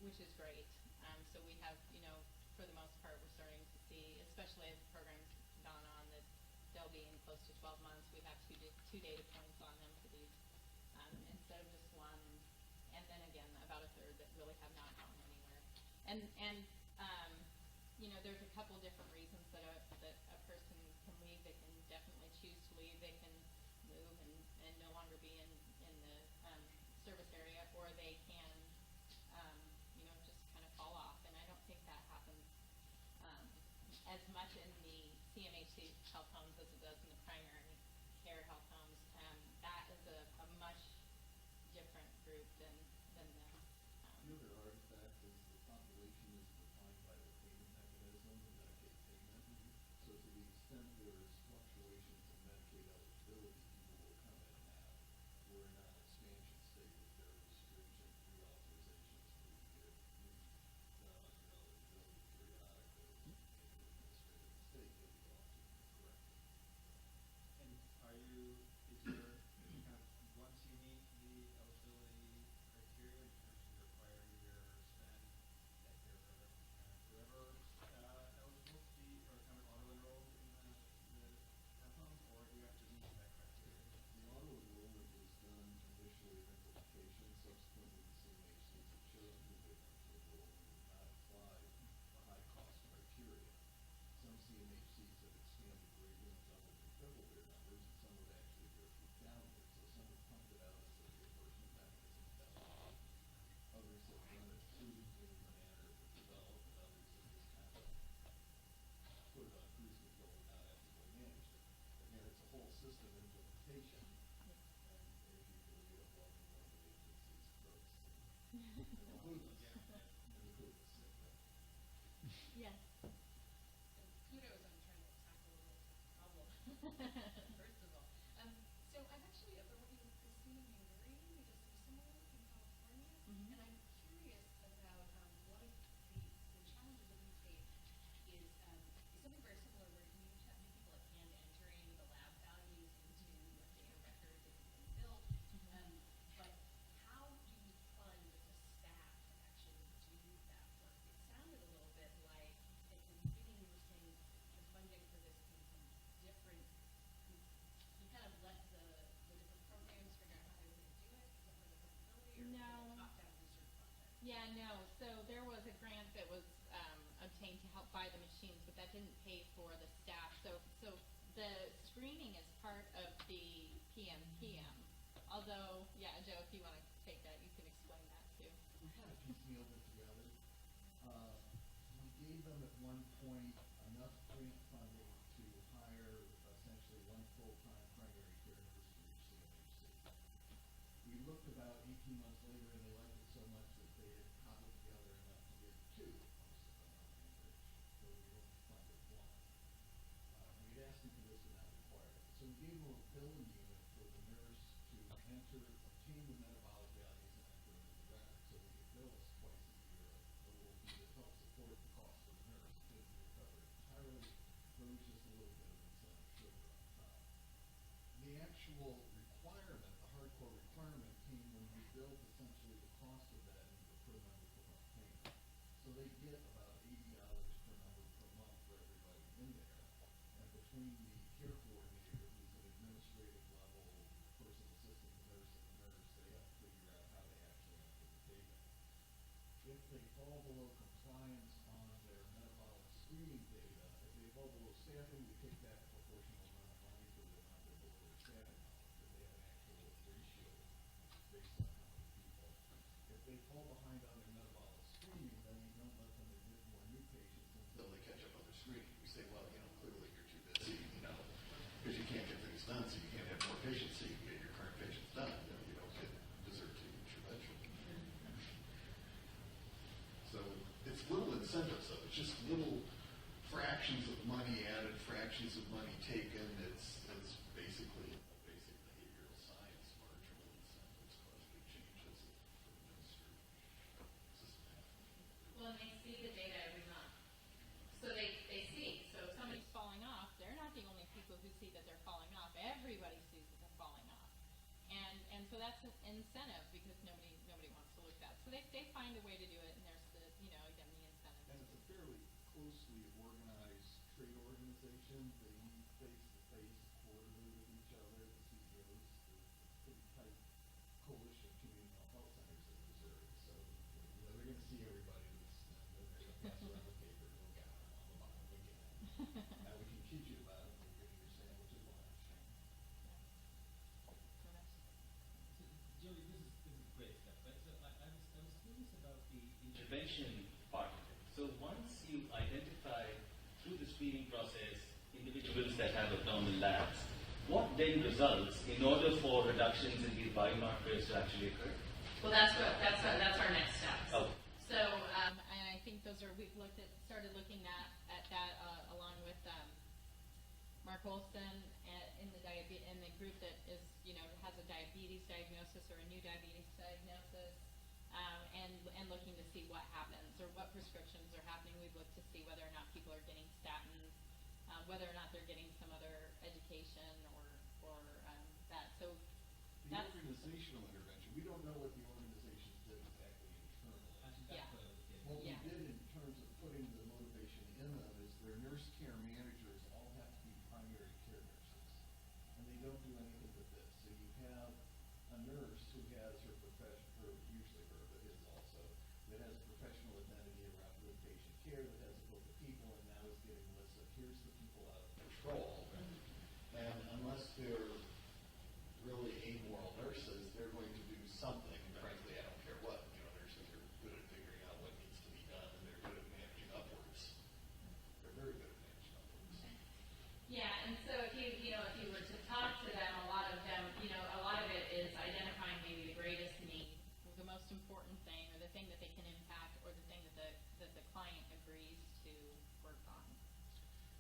S2: which is great. So we have, for the most part, we're starting to see, especially as programs dawn on, that they'll be in close to 12 months. We have two data points on them for these instead of just one. And then again, about a third that really have not gone anywhere. And there's a couple different reasons that a person can leave. They can definitely choose to leave. They can move and no longer be in the service area, or they can as much in the CMHC health homes as it does in the primary care health homes. That is a much different group than the.
S4: The other artifact is the population is defined by the payment mechanism, the Medicaid payment. So to the extent there is fluctuations in Medicaid eligibility, people will come in and out. We're in an expansion state with very stringent reauthorizations where you get new eligibility periodically, and the administrative mistake will be often corrected.
S3: And are you, is there kind of, once you meet the eligibility criteria in terms of your prior year spend, that you're kind of forever eligible to be, or kind of auto-enrolled in the health home, or do you have to meet that criteria?
S4: The auto enrollment is done initially at implementation, subsequently the CMHCs have chosen who they want to enroll and do not apply the high cost criteria. Some CMHCs have expanded greatly and doubled and tripled their numbers, and some have actually drifted downward. So some have pumped it out as a reimbursement mechanism down. Others have done it prudently in the manner that developed, and others have just kind of put it on cruise control and not actively managed it. Again, it's a whole system implementation, and as usually you have one agency's crooks and the hoodlums, and the hoodlums, right?
S2: Yes.
S5: Kudos on trying to tackle a problem. First of all, so I'm actually working with Christine in Hungary. We just are similar in California, and I'm curious about one of the challenges that we face is something very similar where you have people at hand entering the lab values into data records that have been built, but how do you fund the staff to actually do that work? It sounded a little bit like at the beginning you were saying the funding for this came from different, you kind of let the different programs figure out how they were going to do it, what was the possibility, or
S2: No.
S5: was it a top-down research project?
S2: Yeah, no. So there was a grant that was obtained to help buy the machines, but that didn't pay for the staff. So the screening is part of the PMPM. Although, yeah, Joe, if you want to take that, you can explain that too.
S4: We kind of piecemealed it together. We gave them at one point enough grant funding to hire essentially one full-time primary care nurse for each CMHC. We looked about 18 months later and they liked it so much that they had cobbled together enough to get two, most of them on average, so we only funded one. And we'd asked them for this and not required it. So we gave them a billing unit for the nurse to obtain the metabolic values and enter them in the record so they could bill us twice a year a little fee that helped support the cost of the nurse. It didn't recover it entirely. There was just a little bit of incentive sugar on top. The actual requirement, the hardcore requirement, came when we billed essentially the cost of that into the per member per month payment. So they get about $80 per member per month for everybody in there. And between the care coordinator, who's an administrative level person assisting the nurse and the nurse, they have to figure out how they actually enter the data. If they fall below compliance on their metabolic screening data, if they fall below staffing, we take back a proportional amount of money for the amount they're below their staffing level, because they have an actual ratio based on how many people. If they fall behind on their metabolic screening, then we don't let them admit more new patients until they catch up on their screening. We say, well, clearly you're too busy, because you can't get things done, so you can't have more patients, so you can get your current patients done. You don't get dessert to eat eventually. So it's little incentives, though. It's just little fractions of money added, fractions of money taken. It's basically a basic behavioral science, marginal incentives cause big changes for administered systematically.
S2: Well, and they see the data every month. So they see. So if somebody's falling off, they're not the only people who see that they're falling off. Everybody sees that they're falling off. And so that's an incentive because nobody wants to look at that. So they find a way to do it, and there's the, again, the incentive.
S4: And it's a fairly closely organized trade organization. They meet face-to-face quarterly with each other, the CEOs. It's a pretty tight coalition of community health centers in Missouri. So, they're going to see everybody that's, they're going to pass around the paper, look at them on the bottom again. Now we can kid you about it when you're getting your sandwich at lunch.
S6: Joey, this is great stuff, right? So I was curious about the intervention part of it. So once you identify through the screening
S7: individuals that have abdominal labs, what then results in order for reductions in these biomarkers to actually occur?
S2: Well, that's our next steps.
S7: Oh.
S2: So, and I think we've started looking at that along with Mark Olson in the group that is, has a diabetes diagnosis or a new diabetes diagnosis, and looking to see what happens or what prescriptions are happening. We've looked to see whether or not people are getting statins, whether or not they're getting some other education or that. So
S4: The
S2: that's
S4: organizational intervention, we don't know what the organizations did exactly internally.
S6: Actually,
S2: Yeah.
S6: that's what I was getting.
S4: What
S2: Yeah.
S4: we did in terms of putting the motivation in them is their nurse care managers all have to be primary care nurses. And they don't do anything but this. So you have a nurse who has her profession, or usually her, but his also, that has professional identity around good patient care, that has a book of people, and now is getting lists of here's the people out of control. And unless they're really amoral nurses, they're going to do something. And frankly, I don't care what. Nurses are good at figuring out what needs to be done, and they're good at managing upwards. They're very good at managing upwards.
S2: Yeah, and so if you were to talk to them, a lot of it is identifying maybe the greatest need, or the most important thing, or the thing that they can impact, or the thing that the client agrees to work on.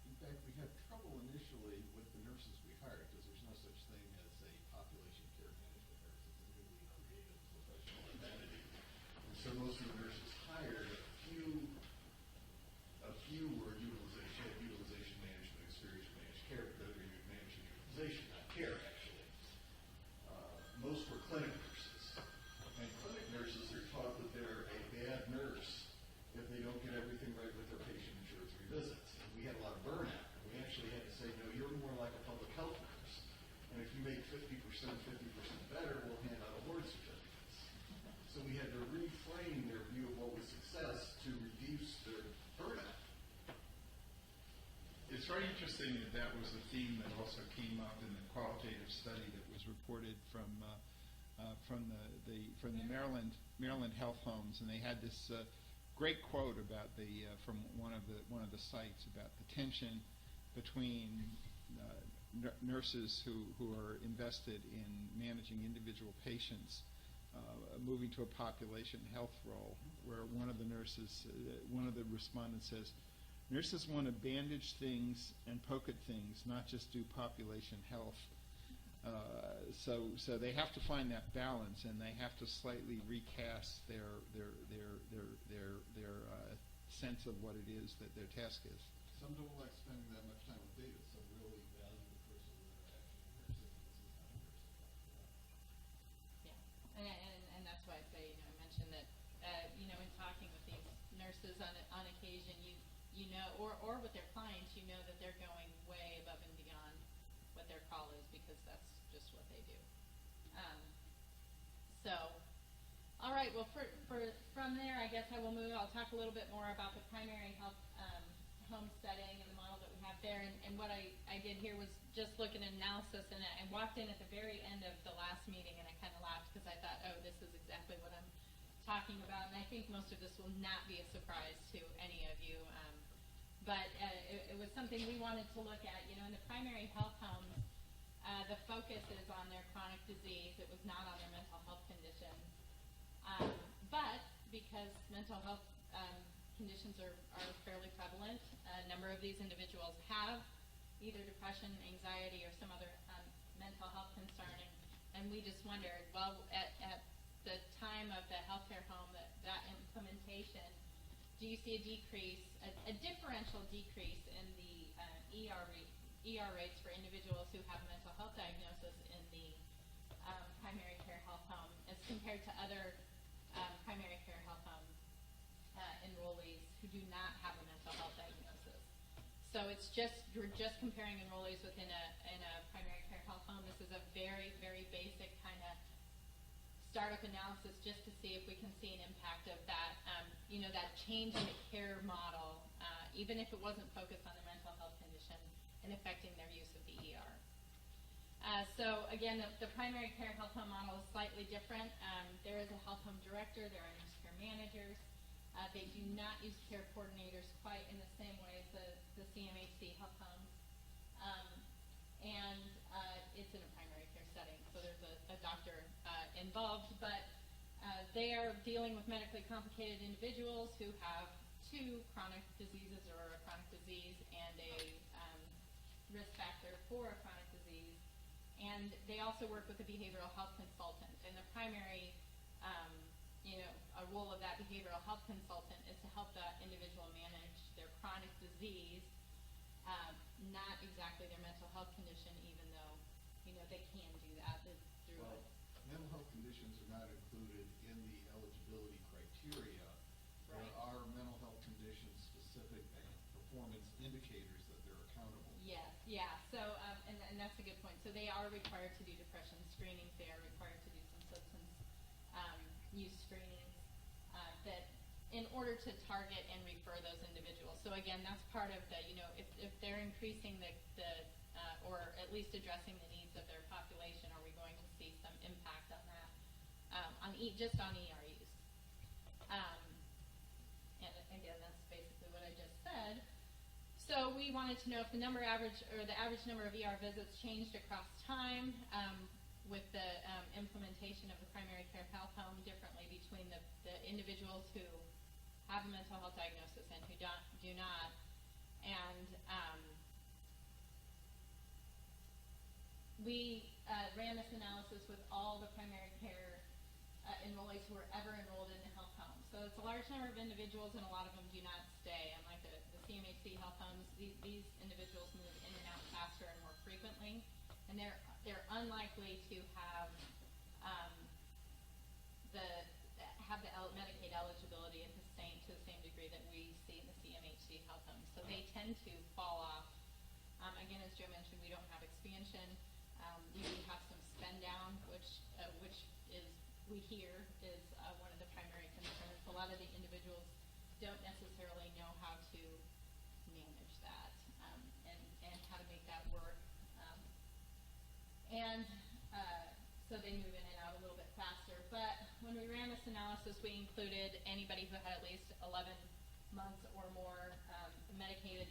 S4: In fact, we had trouble initially with the nurses we hired because there's no such thing as a population care management nurse. It's a newly created professional identity. And so most of the nurses hired, a few were utilization management experience, managed care, because they were managing utilization, not care actually. Most were clinic nurses. And clinic nurses are taught that they're a bad nurse if they don't get everything right with their patient in 2 or 3 visits. And we had a lot of burnout. And we actually had to say, no, you're more like a public health nurse. And if you make 50% better, we'll hand out award certificates. So we had to reframe their view of what was success to reduce their burnout.
S1: It's very interesting that was a theme that also came up in the qualitative study that was reported from the Maryland health homes, and they had this great quote about from one of the sites about the tension between nurses who are invested in managing individual patients moving to a population health role, where one of the respondents says, nurses want to bandage things and poke at things, not just do population health. So they have to find that balance, and they have to slightly recast their sense of what it is that their task is.
S4: Some don't like spending that much time with data. Some really value the personal interaction.
S2: Yeah, and that's why I say, I mentioned that, in talking with these nurses on occasion, you know, or with their clients, you know that they're going way above and beyond what their call is, because that's just what they do. All right, well, from there, I guess I'll talk a little bit more about the primary health home setting and the model that we have there. And what I did here was just look at an analysis, and I walked in at the very end of the last meeting, and I kind of laughed because I thought, oh, this is exactly what I'm talking about. And I think most of this will not be a surprise to any of you. But it was something we wanted to look at. In the primary health homes, the focus is on their chronic disease. It was not on their mental health conditions. But because mental health conditions are fairly prevalent, a number of these individuals have either depression, anxiety, or some other mental health concern. And we just wondered, well, at the time of the healthcare home, that implementation, do you see a decrease, a differential decrease in the ER rates for individuals who have mental health diagnosis in the primary care health home as compared to other primary care health home enrollees who do not have a mental health diagnosis? So we're just comparing enrollees within a primary care health home. This is a very, very basic kind of startup analysis just to see if we can see an impact of that, that change in the care model, even if it wasn't focused on the mental health condition and affecting their use of the ER. So again, the primary care health home model is slightly different. There is a health home director, there are nurse care managers. They do not use care coordinators quite in the same way as the CMHC health homes. And it's in a primary care setting, so there's a doctor involved, but they are dealing with medically complicated individuals who have two chronic diseases or a chronic disease and a risk factor for a chronic disease. And they also work with a behavioral health consultant. And the primary a role of that behavioral health consultant is to help that individual manage their chronic disease, not exactly their mental health condition, even though, they can do that through
S4: Well, mental health conditions are not included in the eligibility criteria.
S2: Right.
S4: There are mental health condition specific performance indicators that they're accountable.
S2: Yes, yeah. So, and that's a good point. So they are required to do depression screenings. They are required to do some substance use screenings that in order to target and refer those individuals. So again, that's part of the, if they're increasing the or at least addressing the needs of their population, are we going to see some impact on that, just on ER use? And again, that's basically what I just said. So we wanted to know if the average number of ER visits changed across time with the implementation of the primary care health home differently between the individuals who have a mental health diagnosis and who do not. And we ran this analysis with all the primary care enrollees who were ever enrolled in the health home. So it's a large number of individuals, and a lot of them do not stay. Unlike the CMHC health homes, these individuals move in and out faster and more frequently, and they're unlikely to have the Medicaid eligibility to the same degree that we see in the CMHC health homes. So they tend to fall off. Again, as Joe mentioned, we don't have expansion. We do have some spend down, which is we hear is one of the primary concerns. A lot of the individuals don't necessarily know how to manage that and how to make that work. So they move in and out a little bit faster. But when we ran this analysis, we included anybody who had at least 11 months or more Medicaid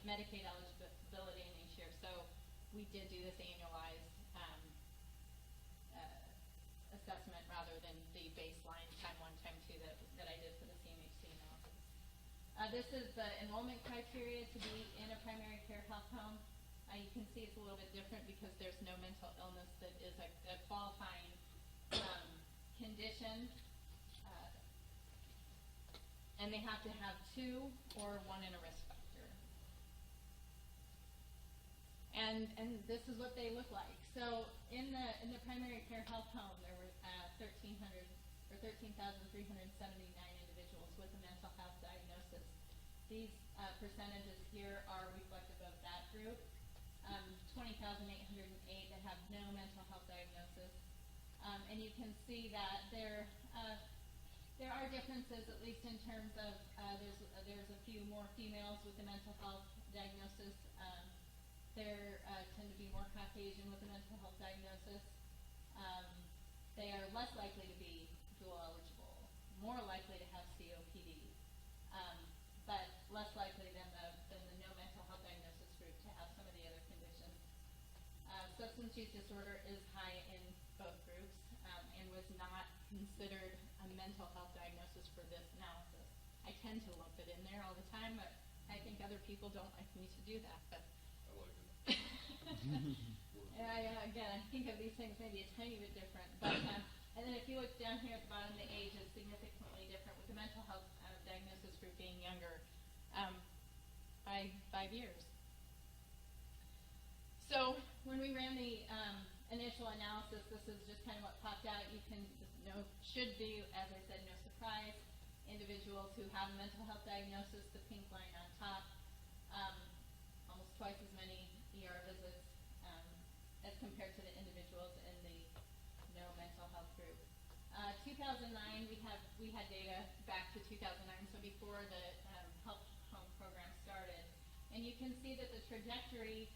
S2: eligibility in each year. So we did do this annualized assessment rather than the baseline time 1, time 2 that I did for the CMHC analysis. This is the enrollment criteria to be in a primary care health home. You can see it's a little bit different because there's no mental illness that is a qualifying condition. And they have to have 2 or 1 in a risk factor. And this is what they look like. So in the primary care health home, there were 13,379 individuals with a mental health diagnosis. These percentages here are reflective of that group. 20,808 that have no mental health diagnosis. And you can see that there are differences, at least in terms of there's a few more females with a mental health diagnosis. There tend to be more Caucasian with a mental health diagnosis. They are less likely to be dual eligible, more likely to have COPD, but less likely than the no mental health diagnosis group to have some of the other conditions. Substance use disorder is high in both groups and was not considered a mental health diagnosis for this analysis. I tend to lump it in there all the time, but I think other people don't like me to do that. But
S4: I like it.
S2: again, I think of these things maybe a tiny bit different. But and then if you look down here at the bottom, the age is significantly different, with the mental health diagnosis group being younger by 5 years. So when we ran the initial analysis, this is just kind of what popped out. You can should be, as I said, no surprise. Individuals who have a mental health diagnosis, the pink line on top, almost twice as many ER visits as compared to the individuals in the no mental health group. 2009, we had data back to 2009, so before the health home program started, and you can see that the trajectory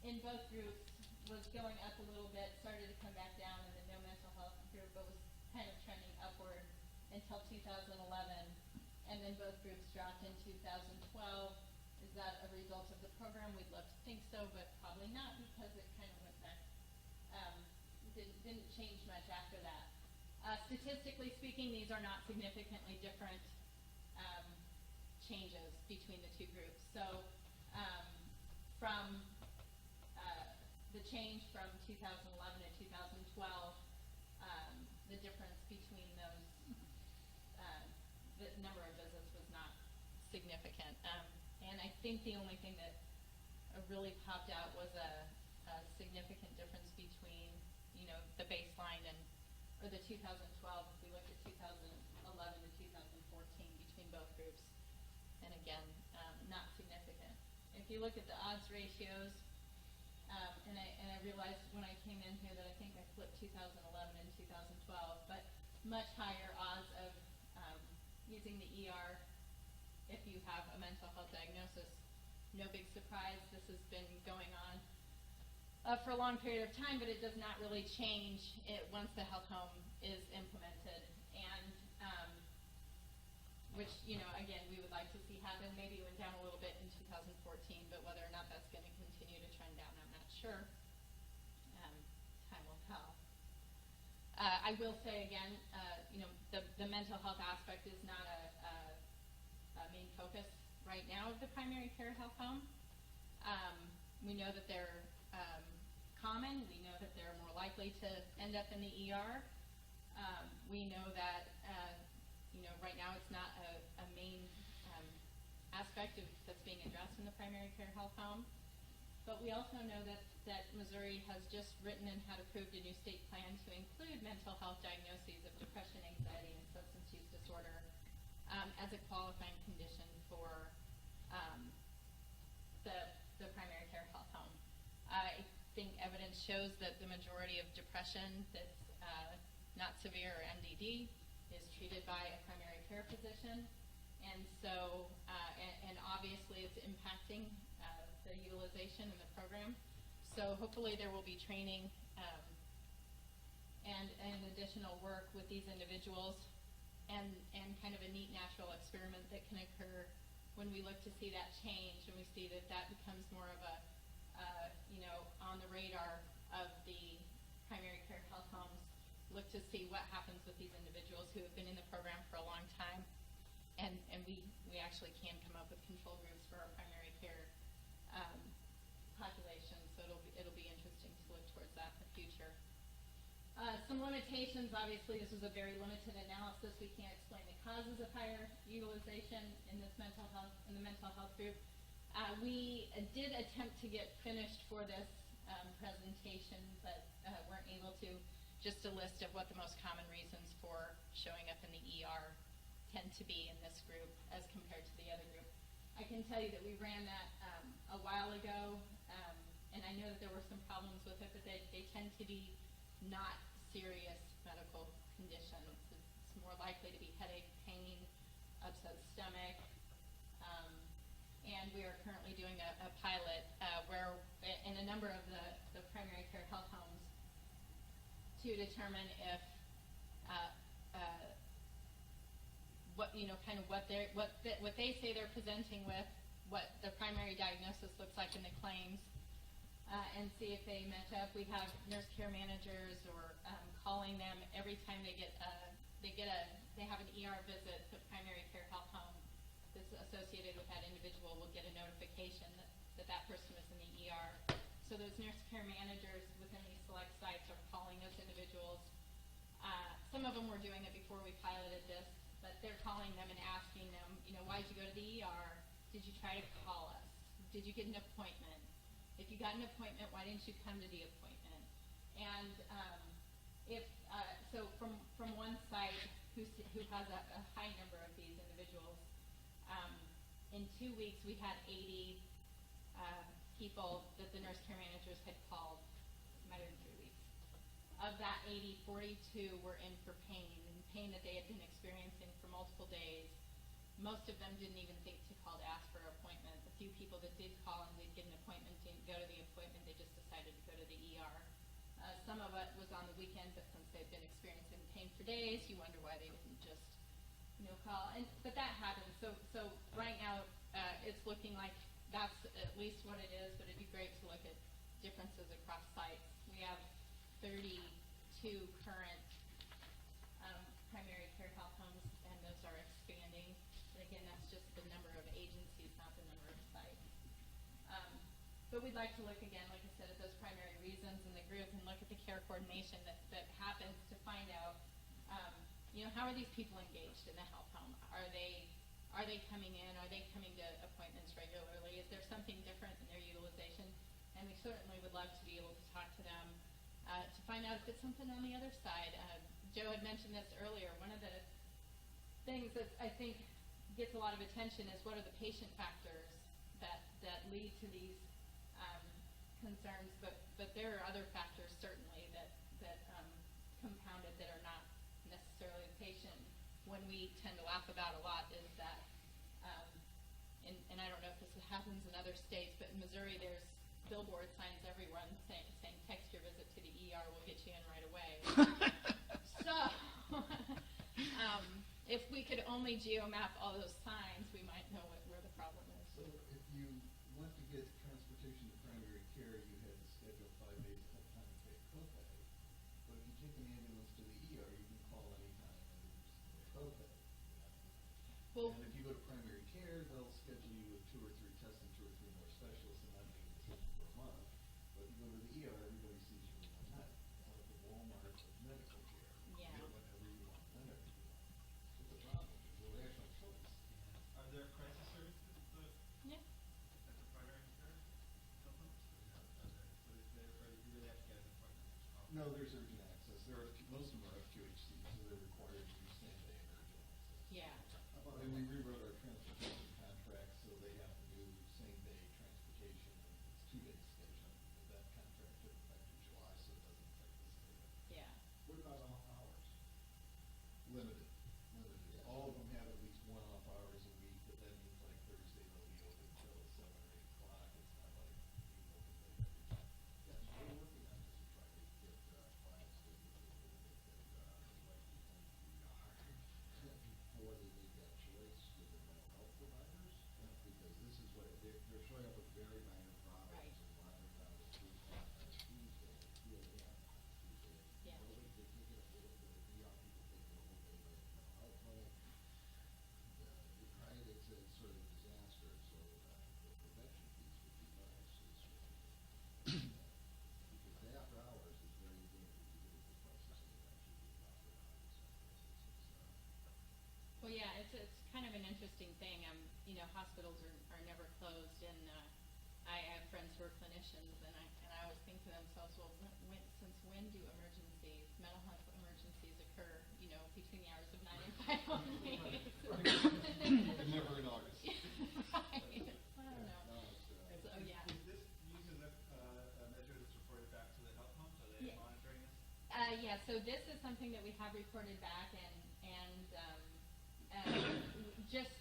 S2: in both groups was going up a little bit, started to come back down in the no mental health group, but was kind of trending upward until 2011, and then both groups dropped in 2012. Is that a result of the program? We'd love to think so, but probably not, because it kind of went back, didn't change much after that. Statistically speaking, these are not significantly different changes between the two groups. So from the change from 2011 to 2012, the difference between those, the number of visits was not significant. And I think the only thing that really popped out was a significant difference between, the baseline or the 2012, if we looked at 2011 to 2014 between both groups. And again, not significant. If you look at the odds ratios, and I realized when I came in here that I think I flipped 2011 and 2012, but much higher odds of using the ER if you have a mental health diagnosis. No big surprise, this has been going on for a long period of time, but it does not really change it once the health home is implemented. And which, again, we would like to see happen. Maybe it went down a little bit in 2014, but whether or not that's going to continue to trend down, I'm not sure. Time will tell. I will say again, the mental health aspect is not a main focus right now of the primary care health home. We know that they're common. We know that they're more likely to end up in the ER. We know that right now it's not a main aspect that's being addressed in the primary care health home. But we also know that Missouri has just written and had approved a new state plan to include mental health diagnoses of depression, anxiety, and substance use disorder as a qualifying condition for the primary care health home. I think evidence shows that the majority of depression that's not severe or MDD is treated by a primary care physician, and so and obviously it's impacting the utilization in the program. So hopefully there will be training and additional work with these individuals, and kind of a neat natural experiment that can occur when we look to see that change, and we see that becomes more of a on the radar of the primary care health homes. Look to see what happens with these individuals who have been in the program for a long time, and we actually can come up with control groups for our primary care population. So it'll be interesting to look towards that in the future. Some limitations. Obviously, this is a very limited analysis. We can't explain the causes of higher utilization in the mental health group. We did attempt to get finished for this presentation, but weren't able to. Just a list of what the most common reasons for showing up in the ER tend to be in this group as compared to the other group. I can tell you that we ran that a while ago, and I know that there were some problems with it, but they tend to be not serious medical conditions. It's more likely to be headache, pain, upset stomach, and we are currently doing a pilot where in a number of the primary care health homes to determine if what they say they're presenting with, what the primary diagnosis looks like in the claims, and see if they match up. We have nurse care managers or calling them every time they have an ER visit to primary care health home that's associated with that individual will get a notification that person is in the ER. So those nurse care managers within these select sites are calling those individuals. Some of them were doing it before we piloted this, but they're calling them and asking them, why did you go to the ER? Did you try to call us? Did you get an appointment? If you got an appointment, why didn't you come to the appointment? And so from one site who has a high number of these individuals, in 2 weeks we had 80 people that the nurse care managers had called. It might have been 3 weeks. Of that 80, 42 were in for pain that they had been experiencing for multiple days. Most of them didn't even think to call to ask for an appointment. The few people that did call and did get an appointment didn't go to the appointment. They just decided to go to the ER. Some of it was on the weekend, but since they've been experiencing pain for days, you wonder why they didn't just call. But that happens. So right now it's looking like that's at least what it is, but it'd be great to look at differences across sites. We have 32 current primary care health homes, and those are expanding. And again, that's just the number of agencies, not the number of sites. But we'd like to look again, like I said, at those primary reasons in the group and look at the care coordination that happens to find out, how are these people engaged in the health home? Are they coming in? Are they coming to appointments regularly? Is there something different in their utilization? And we certainly would love to be able to talk to them to find out if it's something on the other side. Joe had mentioned this earlier. One of the things that I think gets a lot of attention is what are the patient factors that lead to these concerns, but there are other factors certainly that compounded that are not necessarily the patient. One we tend to laugh about a lot is that, and I don't know if this happens in other states, but in Missouri there's billboard signs everywhere saying text your visit to the ER, we'll get you in right away. So, if we could only geomap all those signs, we might know where the problem is.
S4: So if you went to get transportation to primary care, you had to schedule 5 days ahead of time to pay a copay. But if you take an ambulance to the ER, you can call anytime and there's no copay.
S2: Well,
S4: And if you go to primary care, they'll schedule you with 2 or 3 tests and 2 or 3 more specialists and not make a decision for a month. But if you go to the ER, everybody sees you in one night. It's like the Walmart of medical care.
S2: Yeah.
S4: You get whatever you want, whenever you want. It's a problem. It's a rational choice.
S3: Are there crisis services
S2: yeah.
S3: at the primary care health homes? So you really have to get an appointment.
S4: No, there's urgent access. Most of them are FQHC, so they're required to do same-day and urgent access.
S2: Yeah.
S4: And we rewrote our transportation contract, so they have to do same-day transportation, and it's 2 days scheduling. But that contract took effect in July, so it doesn't affect this data.
S2: Yeah.
S3: What about off hours?
S4: Limited. All of them have at least 1 off hours a week, but that means like Thursday they'll be open till 7 or 8 o'clock. It's not like being open late every time.
S8: Yes, we're working on this to try to get clients to make that like before they make that choice with their mental health providers, because this is what they're showing up with very minor problems
S2: Right.
S8: and wandering down the street on Tuesday, at 2 a.m. on Tuesday.
S2: Yeah.
S8: They're taking a little bit of ER people taking a little bit of a mental health clinic. You're trying to, it's sort of a disaster, so the prevention piece would be nice. Because the after hours is very good if you get into crisis and actually do after hours.
S2: Well, yeah, it's kind of an interesting thing. Hospitals are never closed, and I have friends who are clinicians, and I always think to themselves, well, since when do mental health emergencies occur? Between the hours of 9 and 5 only.
S4: And never in August.
S2: Right. I don't know. So yeah.
S3: Is this using a measure that's reported back to the health homes? Are they
S2: Yeah.
S3: monitoring this?
S2: Yeah, so this is something that we have reported back, and just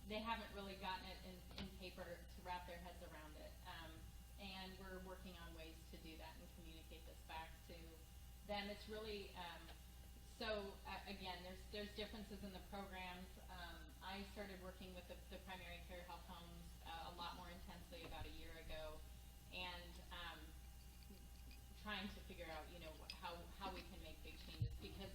S2: they haven't really gotten it in paper to wrap their heads around it. And we're working on ways to do that and communicate this back to them. It's really again, there's differences in the programs. I started working with the primary care health homes a lot more intensely about a year ago, and trying to figure out, how we can make big changes, because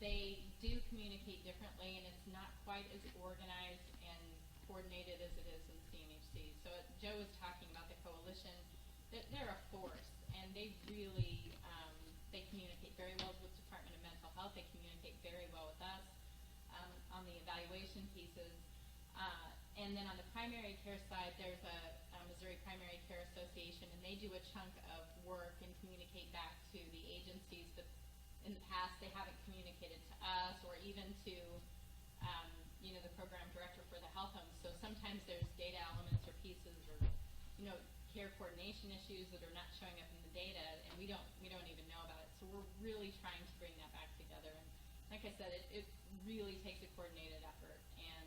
S2: they do communicate differently, and it's not quite as organized and coordinated as it is in CMHC. So Joe was talking about the coalition. They're a force, and they really they communicate very well with the Department of Mental Health. They communicate very well with us on the evaluation pieces. And then on the primary care side, there's a Missouri Primary Care Association, and they do a chunk of work and communicate back to the agencies that in the past they haven't communicated to us, or even to the program director for the health homes. So sometimes there's data elements or pieces or care coordination issues that are not showing up in the data, and we don't even know about it. So we're really trying to bring that back together. And like I said, it really takes a coordinated effort, and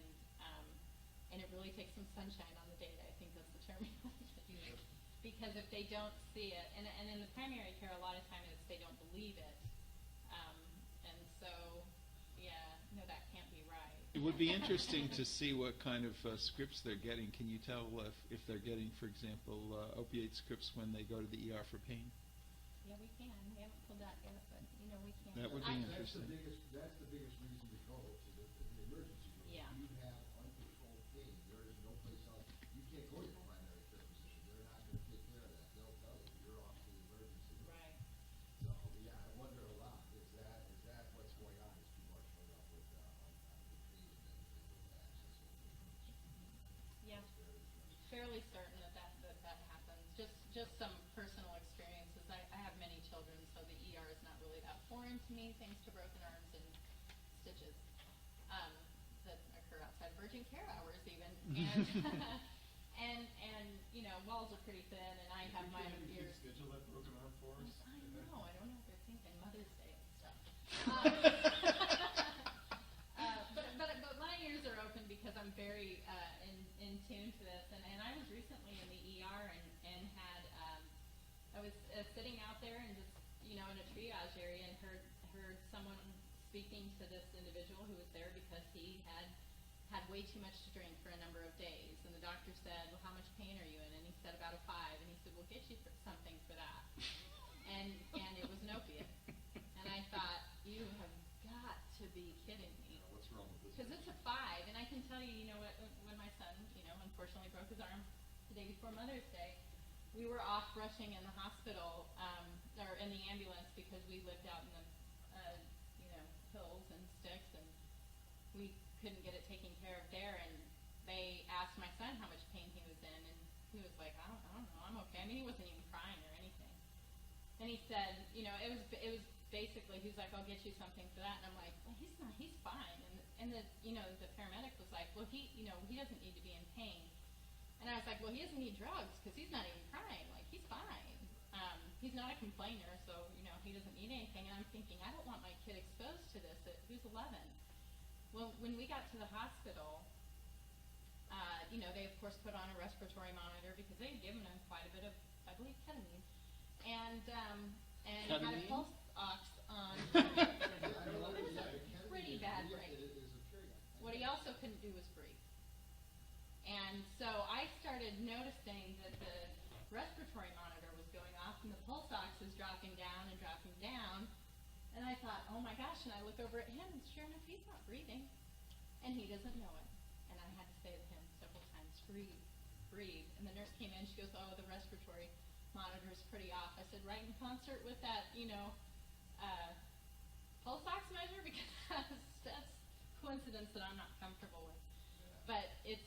S2: it really takes some sunshine on the data. I think that's the term you have to use. Because if they don't see it, and in the primary care, a lot of times it's they don't believe it, and so that can't be right.
S1: It would be interesting to see what kind of scripts they're getting. Can you tell if they're getting, for example, opiate scripts when they go to the ER for pain?
S2: Yeah, we can. We haven't pulled that yet, but we can.
S1: That would be interesting.
S8: That's the biggest reason to go to the emergency room.
S2: Yeah.
S8: If you have uncontrolled pain, there is no place else. You can't go to your primary care physician. They're not going to take care of that. They'll tell you you're off to the emergency room.
S2: Right.
S8: So yeah, I wonder a lot. Is that what's going on? Is people are showing up with untreated and able to access opioids?
S2: Yeah.
S8: That's very interesting.
S2: Fairly certain that happens. Just some personal experiences. I have many children, so the ER is not really that foreign to me, thanks to broken arms and stitches that occur outside of urgent care hours even. And walls are pretty thin, and I have my own ears.
S4: Schedule that broken arm for us?
S2: I know. I don't know what they're thinking. Mother's Day and stuff. But my ears are open because I'm very in tune to this. And I was recently in the ER and had I was sitting out there and just in a triage area and heard someone speaking to this individual who was there because he had way too much to drink for a number of days. And the doctor said, "Well, how much pain are you in?" And he said, "About a 5." And he said, "We'll get you something for that." And it was an opiate. And I thought, you have got to be kidding me.
S4: What's wrong with this?
S2: Because it's a 5, and I can tell you, when my son, unfortunately broke his arm the day before Mother's Day, we were off rushing in the hospital, or in the ambulance because we lived out in the, hills and sticks, and we couldn't get it taken care of there, and they asked my son how much pain he was in, and he was like, I don't know, I'm okay. I mean, he wasn't even crying or anything. And he said, it was basically, he was like, I'll get you something for that. And I'm like, well, he's not, he's fine. And the paramedic was like, well, he doesn't need to be in pain. And I was like, well, he doesn't need drugs because he's not even crying. Like, he's fine. He's not a complainer, so, he doesn't need anything. And I'm thinking, I don't want my kid exposed to this. Who's 11? Well, when we got to the hospital, they, of course, put on a respiratory monitor because they had given him quite a bit of, I believe, ketamine. And had a pulse ox on. It was a pretty bad break. What he also couldn't do was breathe. And so I started noticing that the respiratory monitor was going off and the pulse ox is dropping down and dropping down. And I thought, oh my gosh, and I look over at him and sure enough, he's not breathing. And he doesn't know it. And I had to say to him several times, breathe, breathe. And the nurse came in, she goes, oh, the respiratory monitor's pretty off. I said, right in concert with that, pulse ox measure, because that's coincidence that I'm not comfortable with. But it's,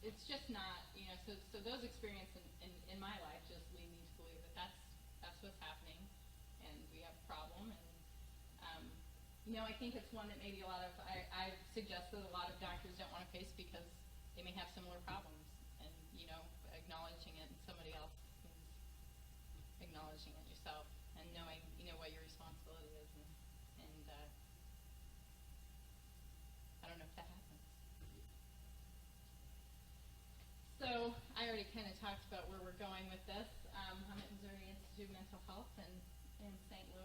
S2: it's just not, so those experiences in my life just lead me to believe that that's what's happening, and we have a problem. And I think it's one that maybe I've suggested a lot of doctors don't want to face because they may have similar problems, and acknowledging it, and somebody else is acknowledging it yourself, and knowing what your responsibility is, and I don't know if that happens. So I already kind of talked about where we're going with this. I'm at Missouri Institute of Mental Health in St. Louis.